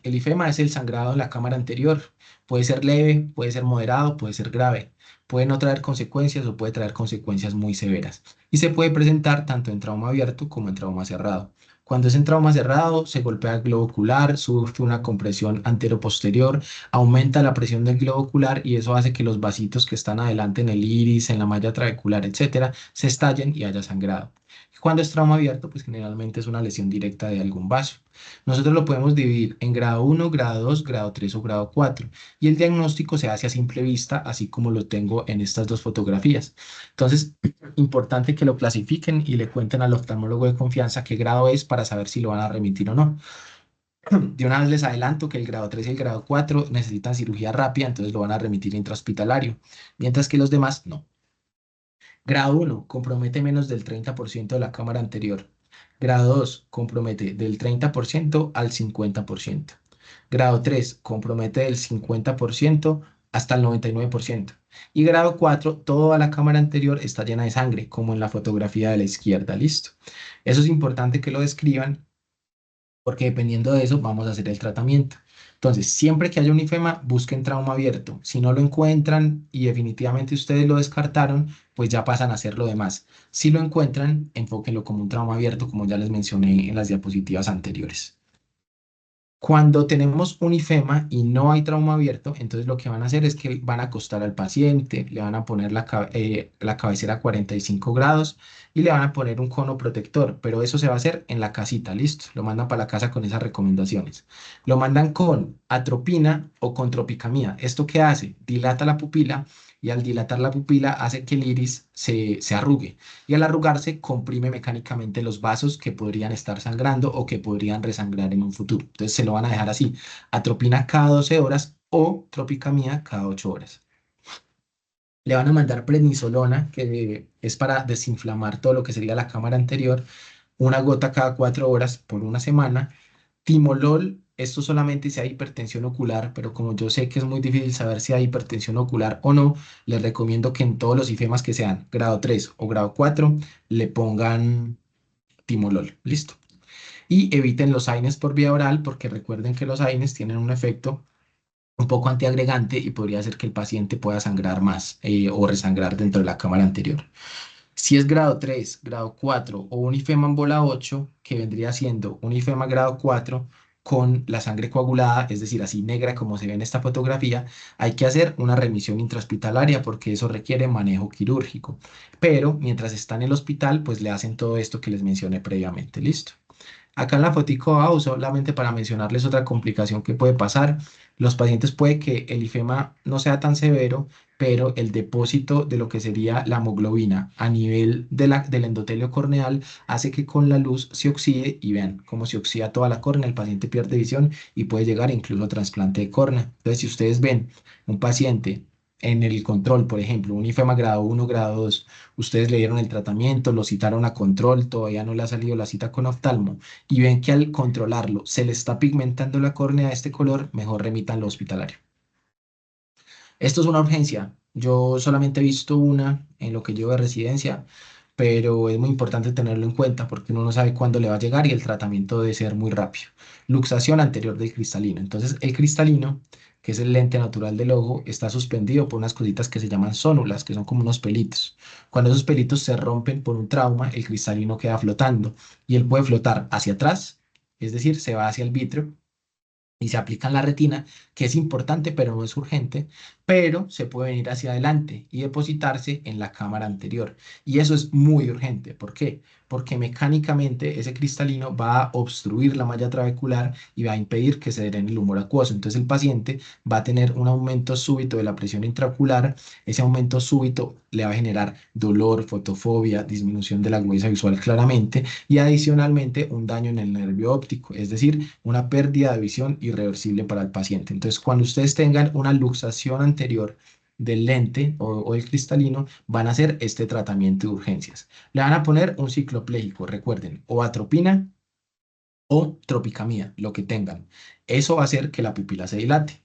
[SPEAKER 1] es el sangrado en la cámara anterior. Puede ser leve, puede ser moderado, puede ser grave. Puede no traer consecuencias o puede traer consecuencias muy severas. Y se puede presentar tanto en trauma abierto como en trauma cerrado. Cuando es en trauma cerrado, se golpea el globo ocular, sufre una compresión antero-posterior, aumenta la presión del globo ocular y eso hace que los vasitos que están adelante en el iris, en la malla trabecular, etcétera, se estallen y haya sangrado. Cuando es trauma abierto, pues generalmente es una lesión directa de algún vaso. Nosotros lo podemos dividir en grado 1, grado 2, grado 3 o grado 4 y el diagnóstico se hace a simple vista, así como lo tengo en estas dos fotografías. Entonces, importante que lo clasifiquen y le cuenten al oftalmólogo de confianza qué grado es para saber si lo van a remitir o no. De una vez les adelanto que el grado 3 y el grado 4 necesitan cirugía rápida, entonces lo van a remitir intrahospitalario, mientras que los demás no. Grado 1 compromete menos del 30% de la cámara anterior. Grado 2 compromete del 30% al 50%. Grado 3 compromete del 50% hasta el 99%. Y grado 4, toda la cámara anterior está llena de sangre, como en la fotografía de la izquierda. Listo. Eso es importante que lo describan porque dependiendo de eso vamos a hacer el tratamiento. Entonces, siempre que haya un ifema, busquen trauma abierto. Si no lo encuentran y definitivamente ustedes lo descartaron, pues ya pasan a hacer lo demás. Si lo encuentran, enfóquenlo como un trauma abierto, como ya les mencioné en las diapositivas anteriores. Cuando tenemos un ifema y no hay trauma abierto, entonces lo que van a hacer es que van a acostar al paciente, le van a poner la cabecera a 45 grados y le van a poner un cono protector, pero eso se va a hacer en la casita, listo. Lo mandan para la casa con esas recomendaciones. Lo mandan con atropina o con tropicamida. ¿Esto qué hace? Dilata la pupila y al dilatar la pupila hace que el iris se arrugue y al arrugarse comprime mecánicamente los vasos que podrían estar sangrando o que podrían resangrar en un futuro. Entonces se lo van a dejar así, atropina cada 12 horas o tropicamida cada 8 horas. Le van a mandar prednisolona, que es para desinflamar todo lo que sería la cámara anterior, una gota cada 4 horas por una semana. Timolol, esto solamente si hay hipertensión ocular, pero como yo sé que es muy difícil saber si hay hipertensión ocular o no, les recomiendo que en todos los ifemas que sean grado 3 o grado 4 le pongan timolol. Listo. Y eviten los AINES por vía oral, porque recuerden que los AINES tienen un efecto un poco antiagregante y podría hacer que el paciente pueda sangrar más o resangrar dentro de la cámara anterior. Si es grado 3, grado 4 o un ifema en bola 8, que vendría siendo un ifema grado 4 con la sangre coagulada, es decir, así negra como se ve en esta fotografía, hay que hacer una remisión intrahospitalaria porque eso requiere manejo quirúrgico. Pero mientras está en el hospital, pues le hacen todo esto que les mencioné previamente. Listo. Acá en la fotico abajo, solamente para mencionarles otra complicación que puede pasar, los pacientes puede que el ifema no sea tan severo, pero el depósito de lo que sería la hemoglobina a nivel del endotelio corneal hace que con la luz se oxide y vean cómo se oxida toda la córnea, el paciente pierde visión y puede llegar incluso a trasplante de córnea. Entonces, si ustedes ven un paciente en el control, por ejemplo, un ifema grado 1, grado 2, ustedes le dieron el tratamiento, lo citaron a control, todavía no le ha salido la cita con oftalmo y ven que al controlarlo se le está pigmentando la córnea de este color, mejor remitanlo hospitalario. Esto es una urgencia. Yo solamente he visto una en lo que llevo de residencia, pero es muy importante tenerlo en cuenta porque uno no sabe cuándo le va a llegar y el tratamiento debe ser muy rápido. Luxación anterior del cristalino. Entonces, el cristalino, que es el lente natural del ojo, está suspendido por unas cositas que se llaman zónulas, que son como unos pelitos. Cuando esos pelitos se rompen por un trauma, el cristalino queda flotando y él puede flotar hacia atrás, es decir, se va hacia el vítreo y se aplica en la retina, que es importante, pero no es urgente, pero se puede venir hacia adelante y depositarse en la cámara anterior. Y eso es muy urgente. ¿Por qué? Porque mecánicamente ese cristalino va a obstruir la malla trabecular y va a impedir que se drene el humor acuoso. Entonces el paciente va a tener un aumento súbito de la presión intraocular. Ese aumento súbito le va a generar dolor, fotofobia, disminución de la agudeza visual claramente y adicionalmente un daño en el nervio óptico, es decir, una pérdida de visión irreversible para el paciente. Entonces, cuando ustedes tengan una luxación anterior del lente o el cristalino, van a hacer este tratamiento de urgencias. Le van a poner un ciclopléjico, recuerden, o atropina o tropicamida, lo que tengan. Eso va a hacer que la pupila se dilate.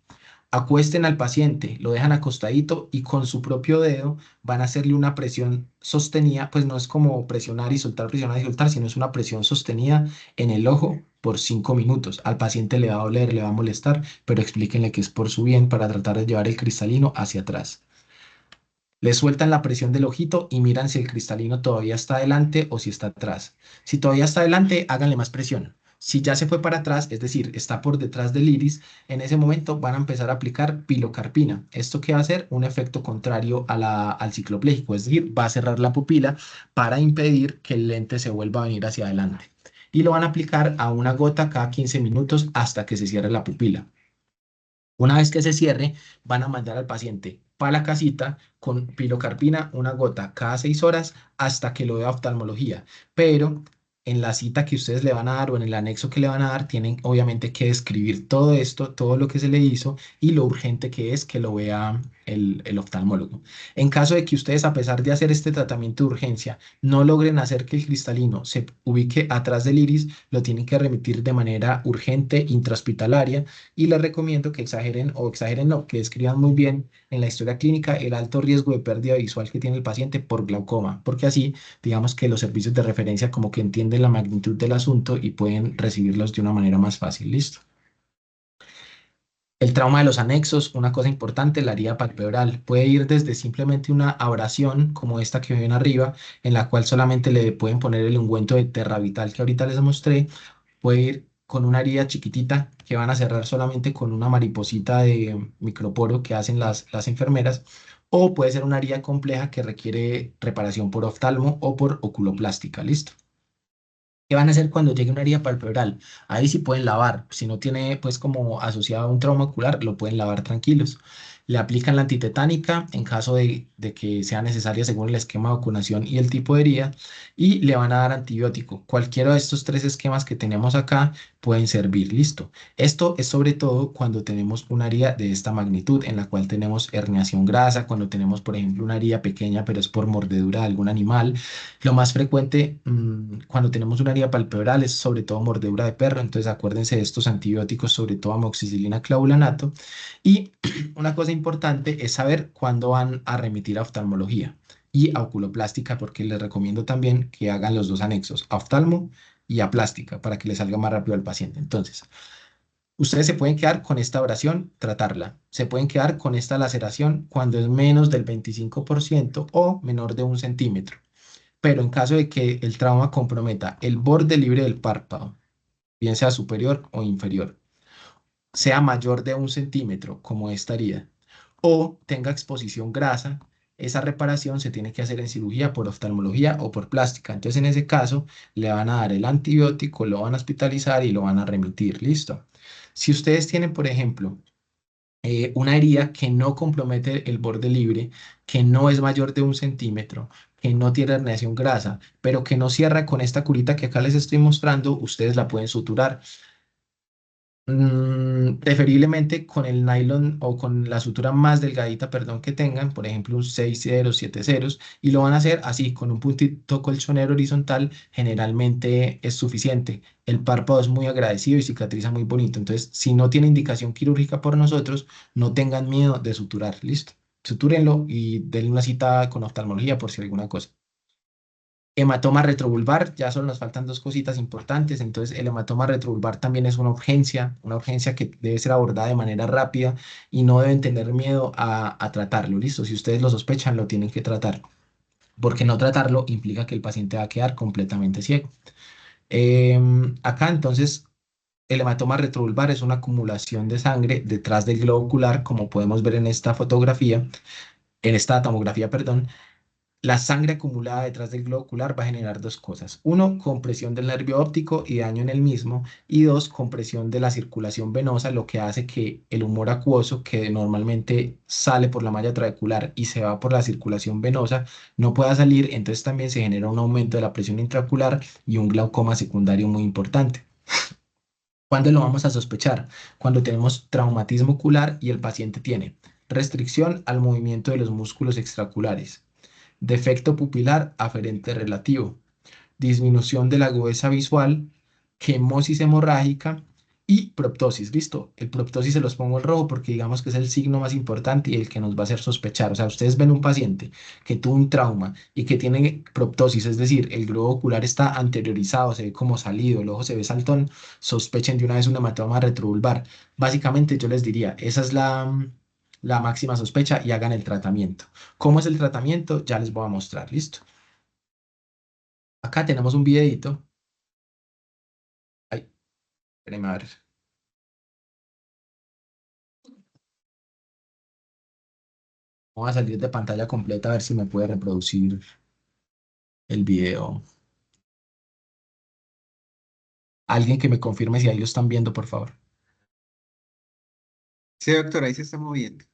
[SPEAKER 1] Acuesten al paciente, lo dejan acostadito y con su propio dedo van a hacerle una presión sostenida, pues no es como presionar y soltar, sino es una presión sostenida en el ojo por 5 minutos. Al paciente le va a doler, le va a molestar, pero explíquenle que es por su bien para tratar de llevar el cristalino hacia atrás. Le sueltan la presión del ojito y miran si el cristalino todavía está adelante o si está atrás. Si todavía está adelante, háganle más presión. Si ya se fue para atrás, es decir, está por detrás del iris, en ese momento van a empezar a aplicar pilocarpina. ¿Esto qué va a hacer? Un efecto contrario al ciclopléjico, es decir, va a cerrar la pupila para impedir que el lente se vuelva a venir hacia adelante. Y lo van a aplicar a una gota cada 15 minutos hasta que se cierre la pupila. Una vez que se cierre, van a mandar al paciente para la casita con pilocarpina, una gota cada 6 horas hasta que lo vea oftalmología. Pero en la cita que ustedes le van a dar o en el anexo que le van a dar, tienen obviamente que describir todo esto, todo lo que se le hizo y lo urgente que es que lo vea el oftalmólogo. En caso de que ustedes, a pesar de hacer este tratamiento de urgencia, no logren hacer que el cristalino se ubique atrás del iris, lo tienen que remitir de manera urgente intrahospitalaria y les recomiendo que exageren o exageren no, que describan muy bien en la historia clínica el alto riesgo de pérdida visual que tiene el paciente por glaucoma, porque así digamos que los servicios de referencia como que entienden la magnitud del asunto y pueden recibirlos de una manera más fácil. Listo. El trauma de los anexos, una cosa importante, la herida palpebral. Puede ir desde simplemente una abrasión, como esta que ven arriba, en la cual solamente le pueden poner el ungüento de Terravital que ahorita les mostré. Puede ir con una herida chiquitita que van a cerrar solamente con una mariposita de microporo que hacen las enfermeras. O puede ser una herida compleja que requiere reparación por oftalmo o por oculoplástica. ¿Listo? ¿Qué van a hacer cuando llegue una herida palpebral? Ahí sí pueden lavar. Si no tiene pues como asociado a un trauma ocular, lo pueden lavar tranquilos. Le aplican la antitetánica en caso de que sea necesaria según el esquema de vacunación y el tipo de herida. Y le van a dar antibiótico. Cualquiera de estos tres esquemas que tenemos acá pueden servir. Listo. Esto es sobre todo cuando tenemos una herida de esta magnitud en la cual tenemos herniación grasa, cuando tenemos por ejemplo una herida pequeña pero es por mordedura de algún animal. Lo más frecuente cuando tenemos una herida palpebral es sobre todo mordedura de perro, entonces acuérdense de estos antibióticos, sobre todo amoxicilina, clavulanato. Y una cosa importante es saber cuándo van a remitir a oftalmología y a oculoplástica, porque les recomiendo también que hagan los dos anexos, a oftalmo y a plástica, para que le salga más rápido al paciente. Entonces, ustedes se pueden quedar con esta abrasión, tratarla. Se pueden quedar con esta laceración cuando es menos del 25% o menor de 1 centímetro. Pero en caso de que el trauma comprometa el borde libre del párpado, bien sea superior o inferior, sea mayor de 1 centímetro, como esta herida, o tenga exposición grasa, esa reparación se tiene que hacer en cirugía por oftalmología o por plástica. Entonces, en ese caso, le van a dar el antibiótico, lo van a hospitalizar y lo van a remitir. Listo. Si ustedes tienen, por ejemplo, una herida que no compromete el borde libre, que no es mayor de 1 centímetro, que no tiene herniación grasa, pero que no cierra con esta curita que acá les estoy mostrando, ustedes la pueden suturar. Preferiblemente con el nylon o con la sutura más delgadita, perdón, que tengan, por ejemplo, un 6 ceros, 7 ceros, y lo van a hacer así, con un puntito colchonero horizontal, generalmente es suficiente. El párpado es muy agradecido y cicatriza muy bonito. Entonces, si no tiene indicación quirúrgica por nosotros, no tengan miedo de suturar, listo. Sutúrenlo y denle una cita con oftalmología por si alguna cosa. Hematoma retrovulvar, ya solo nos faltan dos cositas importantes, entonces el hematoma retrovulvar también es una urgencia que debe ser abordada de manera rápida y no deben tener miedo a tratarlo, ¿listo? Si ustedes lo sospechan, lo tienen que tratar, porque no tratarlo implica que el paciente va a quedar completamente ciego. Acá entonces El hematoma retrovulvar es una acumulación de sangre detrás del globo ocular, como podemos ver en esta fotografía, en esta tomografía, perdón. La sangre acumulada detrás del globo ocular va a generar dos cosas. Uno, compresión del nervio óptico y daño en el mismo. Y dos, compresión de la circulación venosa, lo que hace que el humor acuoso, que normalmente sale por la malla trabecular y se va por la circulación venosa, no pueda salir. Entonces también se genera un aumento de la presión intraocular y un glaucoma secundario muy importante. ¿Cuándo lo vamos a sospechar? Cuando tenemos traumatismo ocular y el paciente tiene restricción al movimiento de los músculos extraoculares, defecto pupilar aferente relativo, disminución de la agudeza visual, quemosis hemorrágica y proptosis. Listo, el proptosis se los pongo en rojo porque digamos que es el signo más importante y el que nos va a hacer sospechar. O sea, ustedes ven un paciente que tuvo un trauma y que tiene proptosis, es decir, el globo ocular está anteriorizado, se ve como salido, el ojo se ve saltón, sospechen de una vez un hematoma retrovulvar. Básicamente yo les diría, esa es la máxima sospecha y hagan el tratamiento. ¿Cómo es el tratamiento? Ya les voy a mostrar, ¿listo? Acá tenemos un videito. Ay, espérenme a ver. Vamos a salir de pantalla completa a ver si me puede reproducir el video. Alguien que me confirme si ahí lo están viendo, por favor.
[SPEAKER 2] Sí, doctor, ahí se está moviendo.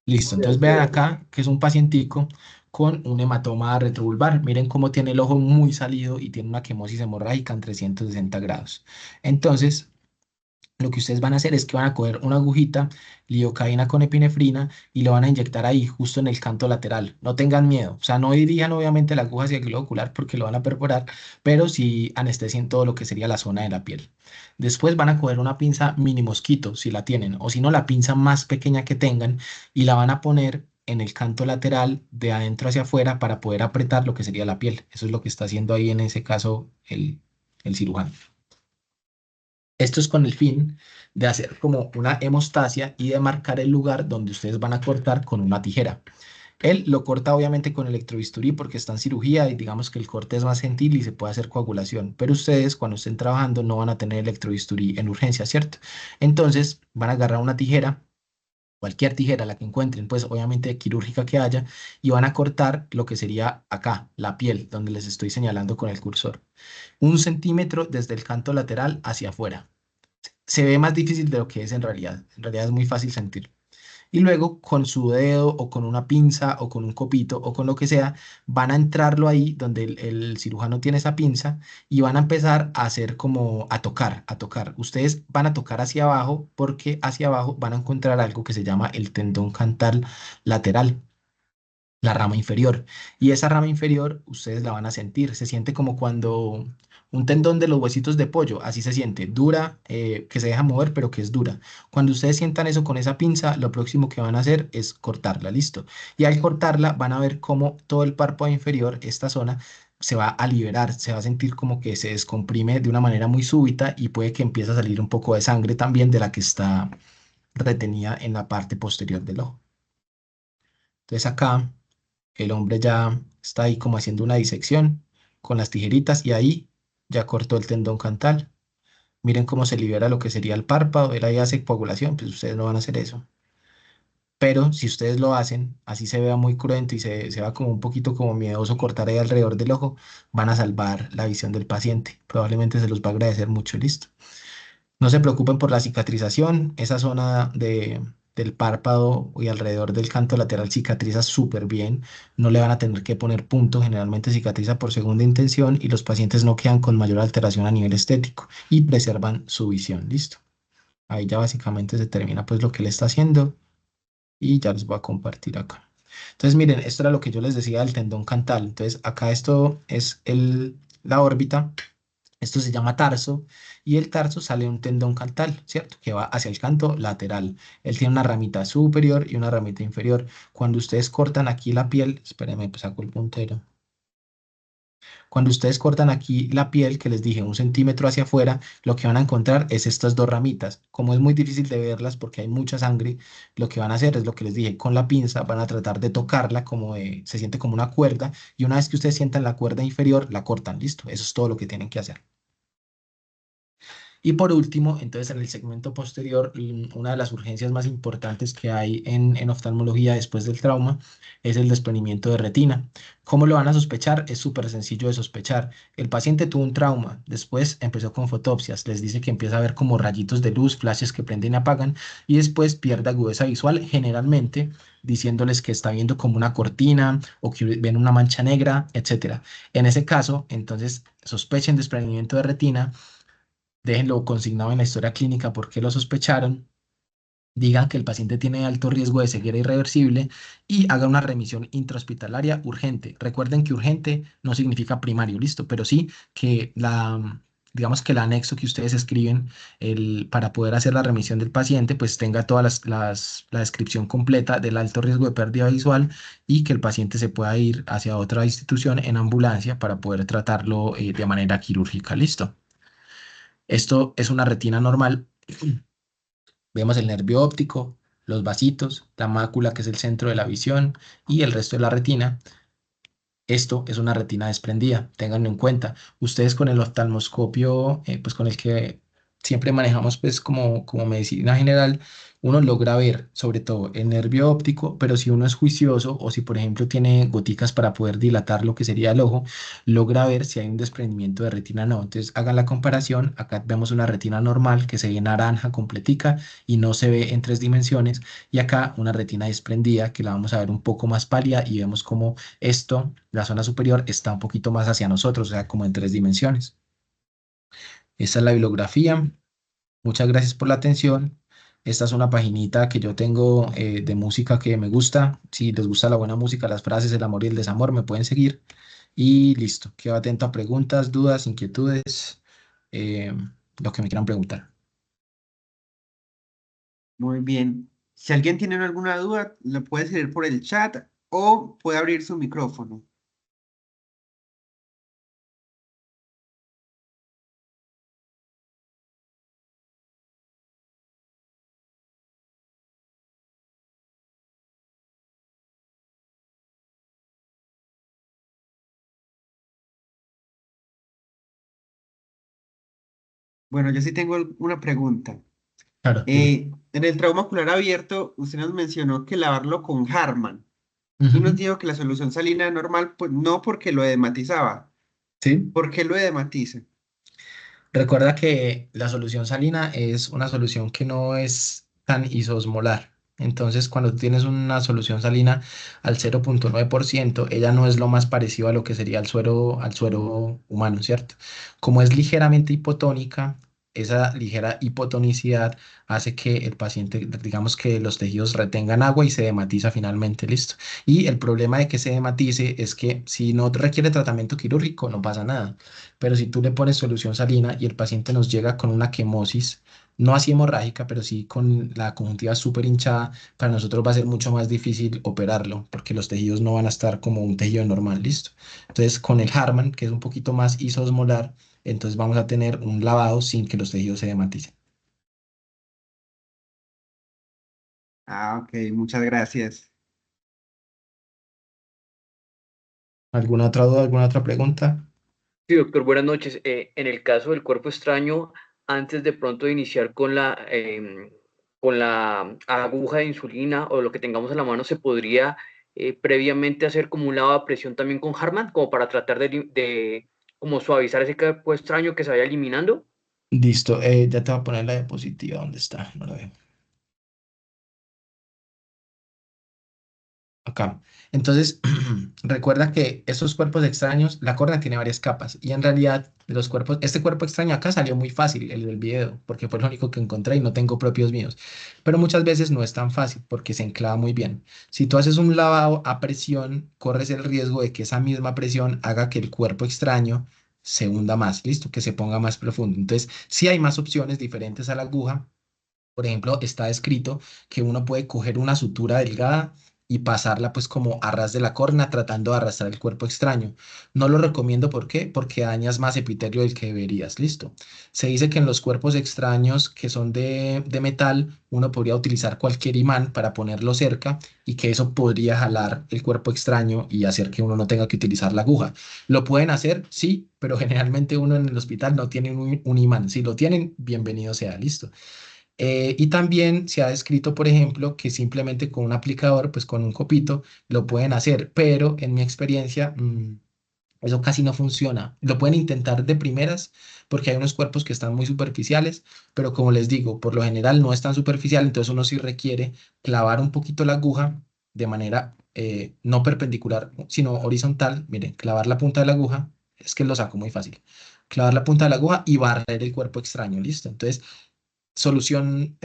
[SPEAKER 1] Listo, entonces vean acá que es un pacientico con un hematoma retrovulvar. Miren cómo tiene el ojo muy salido y tiene una quemosis hemorrágica en 360 grados. Entonces, lo que ustedes van a hacer es que van a coger una agujita, lidocaína con epinefrina y lo van a inyectar ahí, justo en el canto lateral. No tengan miedo, o sea, no dirijan obviamente la aguja hacia el globo ocular porque lo van a perforar, pero sí anestesien todo lo que sería la zona de la piel. Después van a coger una pinza mini mosquito, si la tienen, o si no, la pinza más pequeña que tengan y la van a poner en el canto lateral de adentro hacia afuera para poder apretar lo que sería la piel. Eso es lo que está haciendo ahí en ese caso el cirujano. Esto es con el fin de hacer como una hemostasia y de marcar el lugar donde ustedes van a cortar con una tijera. Él lo corta obviamente con electrobisturí porque está en cirugía y digamos que el corte es más gentil y se puede hacer coagulación, pero ustedes cuando estén trabajando no van a tener electrobisturí en urgencia, ¿cierto? Entonces van a agarrar una tijera, cualquier tijera, la que encuentren, pues obviamente quirúrgica que haya, y van a cortar lo que sería acá, la piel, donde les estoy señalando con el cursor. 1 centímetro desde el canto lateral hacia afuera. Se ve más difícil de lo que es en realidad. En realidad es muy fácil sentir. Y luego con su dedo o con una pinza o con un copito o con lo que sea, van a entrarlo ahí donde el cirujano tiene esa pinza y van a empezar a hacer como a tocar, a tocar. Ustedes van a tocar hacia abajo porque hacia abajo van a encontrar algo que se llama el tendón cantal lateral, la rama inferior. Y esa rama inferior ustedes la van a sentir. Se siente como cuando un tendón de los huesitos de pollo, así se siente, dura, que se deja mover, pero que es dura. Cuando ustedes sientan eso con esa pinza, lo próximo que van a hacer es cortarla, listo. Y al cortarla van a ver cómo todo el párpado inferior, esta zona, se va a liberar, se va a sentir como que se descomprime de una manera muy súbita y puede que empiece a salir un poco de sangre también de la que está retenida en la parte posterior del ojo. Entonces acá el hombre ya está ahí como haciendo una disección con las tijeritas y ahí ya cortó el tendón cantal. Miren cómo se libera lo que sería el párpado. Él ahí hace coagulación, pues ustedes no van a hacer eso. Pero si ustedes lo hacen, así se vea muy cruento y se vea como un poquito como miedoso cortar ahí alrededor del ojo, van a salvar la visión del paciente. Probablemente se los va a agradecer mucho, listo. No se preocupen por la cicatrización, esa zona del párpado y alrededor del canto lateral cicatriza súper bien, no le van a tener que poner punto, generalmente cicatriza por segunda intención y los pacientes no quedan con mayor alteración a nivel estético y preservan su visión, listo. Ahí ya básicamente se termina pues lo que le está haciendo y ya les voy a compartir acá. Entonces miren, esto era lo que yo les decía del tendón cantal, entonces acá esto es la órbita. Esto se llama tarso y el tarso sale un tendón cantal, ¿cierto? Que va hacia el canto lateral. Él tiene una ramita superior y una ramita inferior. Cuando ustedes cortan aquí la piel, espérenme, pues saco el puntero. Cuando ustedes cortan aquí la piel, que les dije 1 centímetro hacia afuera, lo que van a encontrar es estas dos ramitas. Como es muy difícil de verlas porque hay mucha sangre, lo que van a hacer es lo que les dije, con la pinza van a tratar de tocarla se siente como una cuerda y una vez que ustedes sientan la cuerda inferior, la cortan, listo. Eso es todo lo que tienen que hacer. Y por último, entonces en el segmento posterior, una de las urgencias más importantes que hay en oftalmología después del trauma es el desprendimiento de retina. ¿Cómo lo van a sospechar? Es súper sencillo de sospechar. El paciente tuvo un trauma, después empezó con fotopsias, les dice que empieza a ver como rayitos de luz, flashes que prenden y apagan, y después pierde agudeza visual, generalmente diciéndoles que está viendo como una cortina o que ven una mancha negra, etcétera. En ese caso, entonces sospechen desprendimiento de retina, déjenlo consignado en la historia clínica por qué lo sospecharon, digan que el paciente tiene alto riesgo de ceguera irreversible y haga una remisión intrahospitalaria urgente. Recuerden que urgente no significa primario, listo, pero sí que digamos que el anexo que ustedes escriben para poder hacer la remisión del paciente, pues tenga toda la descripción completa del alto riesgo de pérdida visual y que el paciente se pueda ir hacia otra institución en ambulancia para poder tratarlo de manera quirúrgica, listo. Esto es una retina normal. Vemos el nervio óptico, los vasitos, la mácula, que es el centro de la visión, y el resto de la retina. Esto es una retina desprendida, ténganlo en cuenta. Ustedes con el oftalmoscopio, pues con el que siempre manejamos pues como medicina general, uno logra ver sobre todo el nervio óptico, pero si uno es juicioso o si por ejemplo tiene goticas para poder dilatar lo que sería el ojo, logra ver si hay un desprendimiento de retina o no. Entonces hagan la comparación, acá vemos una retina normal que se ve naranja completica y no se ve en tres dimensiones, y acá una retina desprendida que la vamos a ver un poco más pálida y vemos como esto, la zona superior, está un poquito más hacia nosotros, o sea, como en tres dimensiones. Esta es la bibliografía. Muchas gracias por la atención. Esta es una paginita que yo tengo de música que me gusta. Si les gusta la buena música, las frases, el amor y el desamor, me pueden seguir. Y listo. Quedo atento a preguntas, dudas, inquietudes, eh, lo que me quieran preguntar.
[SPEAKER 2] Muy bien. Si alguien tiene alguna duda, lo puede escribir por el chat o puede abrir su micrófono. Bueno, yo sí tengo una pregunta.
[SPEAKER 1] Claro, dime.
[SPEAKER 2] En el trauma ocular abierto, usted nos mencionó que lavarlo con Harman y nos
[SPEAKER 1] Ujú.
[SPEAKER 2] dijo que la solución salina normal, pues no porque lo edematizaba.
[SPEAKER 1] Sí.
[SPEAKER 2] ¿Por qué lo edematiza?
[SPEAKER 1] Recuerda que la solución salina es una solución que no es tan isosmolar. Entonces, cuando tú tienes una solución salina al 0,9%, ella no es lo más parecido a lo que sería al suero humano, ¿cierto? Como es ligeramente hipotónica, esa ligera hipotonicidad hace que el paciente, digamos que los tejidos retengan agua y se dematiza finalmente, ¿listo? Y el problema de que se dematice es que si no requiere tratamiento quirúrgico, no pasa nada. Pero si tú le pones solución salina y el paciente nos llega con una quemosis, no así hemorrágica, pero sí con la conjuntiva súper hinchada, para nosotros va a ser mucho más difícil operarlo, porque los tejidos no van a estar como un tejido normal, listo. Entonces, con el Harman, que es un poquito más isosmolar, entonces vamos a tener un lavado sin que los tejidos se dematicen.
[SPEAKER 2] Ah, ok, muchas gracias.
[SPEAKER 1] ¿Alguna otra duda, alguna otra pregunta?
[SPEAKER 3] Sí, doctor, buenas noches. En el caso del cuerpo extraño, antes de pronto de iniciar con la aguja de insulina o lo que tengamos en la mano, ¿se podría previamente hacer como un lavado de presión también con Harman, como para tratar de como suavizar ese cuerpo extraño que se vaya eliminando?
[SPEAKER 1] Listo, ya te voy a poner la diapositiva, ¿dónde está? No la veo. Acá. Entonces, recuerda que estos cuerpos extraños, la córnea tiene varias capas y en realidad los cuerpos, este cuerpo extraño acá salió muy fácil, el del video, porque fue lo único que encontré y no tengo propios míos. Pero muchas veces no es tan fácil porque se enclava muy bien. Si tú haces un lavado a presión, corres el riesgo de que esa misma presión haga que el cuerpo extraño se hunda más, listo, que se ponga más profundo. Entonces, sí hay más opciones diferentes a la aguja. Por ejemplo, está escrito que uno puede coger una sutura delgada y pasarla pues como a ras de la córnea tratando de arrastrar el cuerpo extraño. No lo recomiendo, ¿por qué? Porque dañas más epitelio del que deberías, listo. Se dice que en los cuerpos extraños que son de metal, uno podría utilizar cualquier imán para ponerlo cerca y que eso podría jalar el cuerpo extraño y hacer que uno no tenga que utilizar la aguja. ¿Lo pueden hacer? Sí, pero generalmente uno en el hospital no tiene un imán. Si lo tienen, bienvenido sea, listo. Y también se ha descrito, por ejemplo, que simplemente con un aplicador, pues con un copito, lo pueden hacer, pero en mi experiencia, eso casi no funciona. Lo pueden intentar de primeras porque hay unos cuerpos que están muy superficiales, pero como les digo, por lo general no es tan superficial, entonces uno sí requiere clavar un poquito la aguja de manera no perpendicular, sino horizontal. Miren, clavar la punta de la aguja, es que lo saco muy fácil. Clavar la punta de la aguja y barrer el cuerpo extraño, ¿listo? Entonces, solución,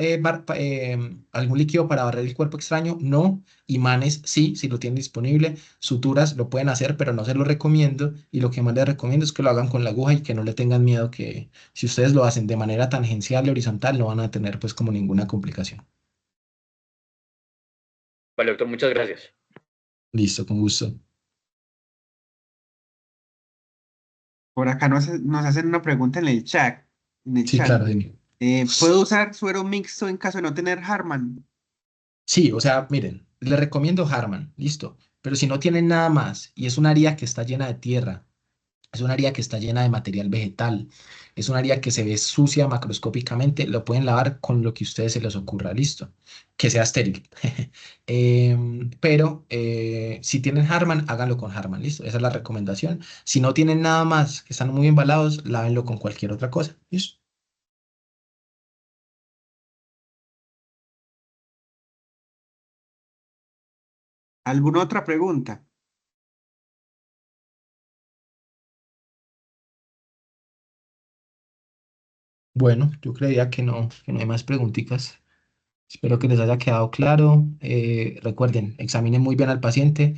[SPEAKER 1] algún líquido para barrer el cuerpo extraño, no. Imanes, sí, si lo tienen disponible. Suturas lo pueden hacer, pero no se lo recomiendo. Y lo que más les recomiendo es que lo hagan con la aguja y que no le tengan miedo que si ustedes lo hacen de manera tangencial y horizontal, no van a tener pues como ninguna complicación.
[SPEAKER 3] Vale, doctor, muchas gracias.
[SPEAKER 1] Listo, con gusto.
[SPEAKER 2] Por acá nos hacen una pregunta en el chat. En el
[SPEAKER 1] Sí,
[SPEAKER 2] chat.
[SPEAKER 1] claro, dime.
[SPEAKER 2] ¿Puedo usar suero mixto en caso de no tener Harman?
[SPEAKER 1] Sí, o sea, miren, les recomiendo Harman, listo. Pero si no tienen nada más y es un área que está llena de tierra, es un área que está llena de material vegetal. Es un área que se ve sucia macroscópicamente. Lo pueden lavar con lo que a ustedes se les ocurra, listo. Que sea estéril. Pero si tienen Harman, háganlo con Harman, listo. Esa es la recomendación. Si no tienen nada más, que están muy embalados, lávenlo con cualquier otra cosa, listo.
[SPEAKER 2] ¿Alguna otra pregunta?
[SPEAKER 1] Bueno, yo creía que no hay más preguntitas. Espero que les haya quedado claro. Recuerden, examinen muy bien al paciente.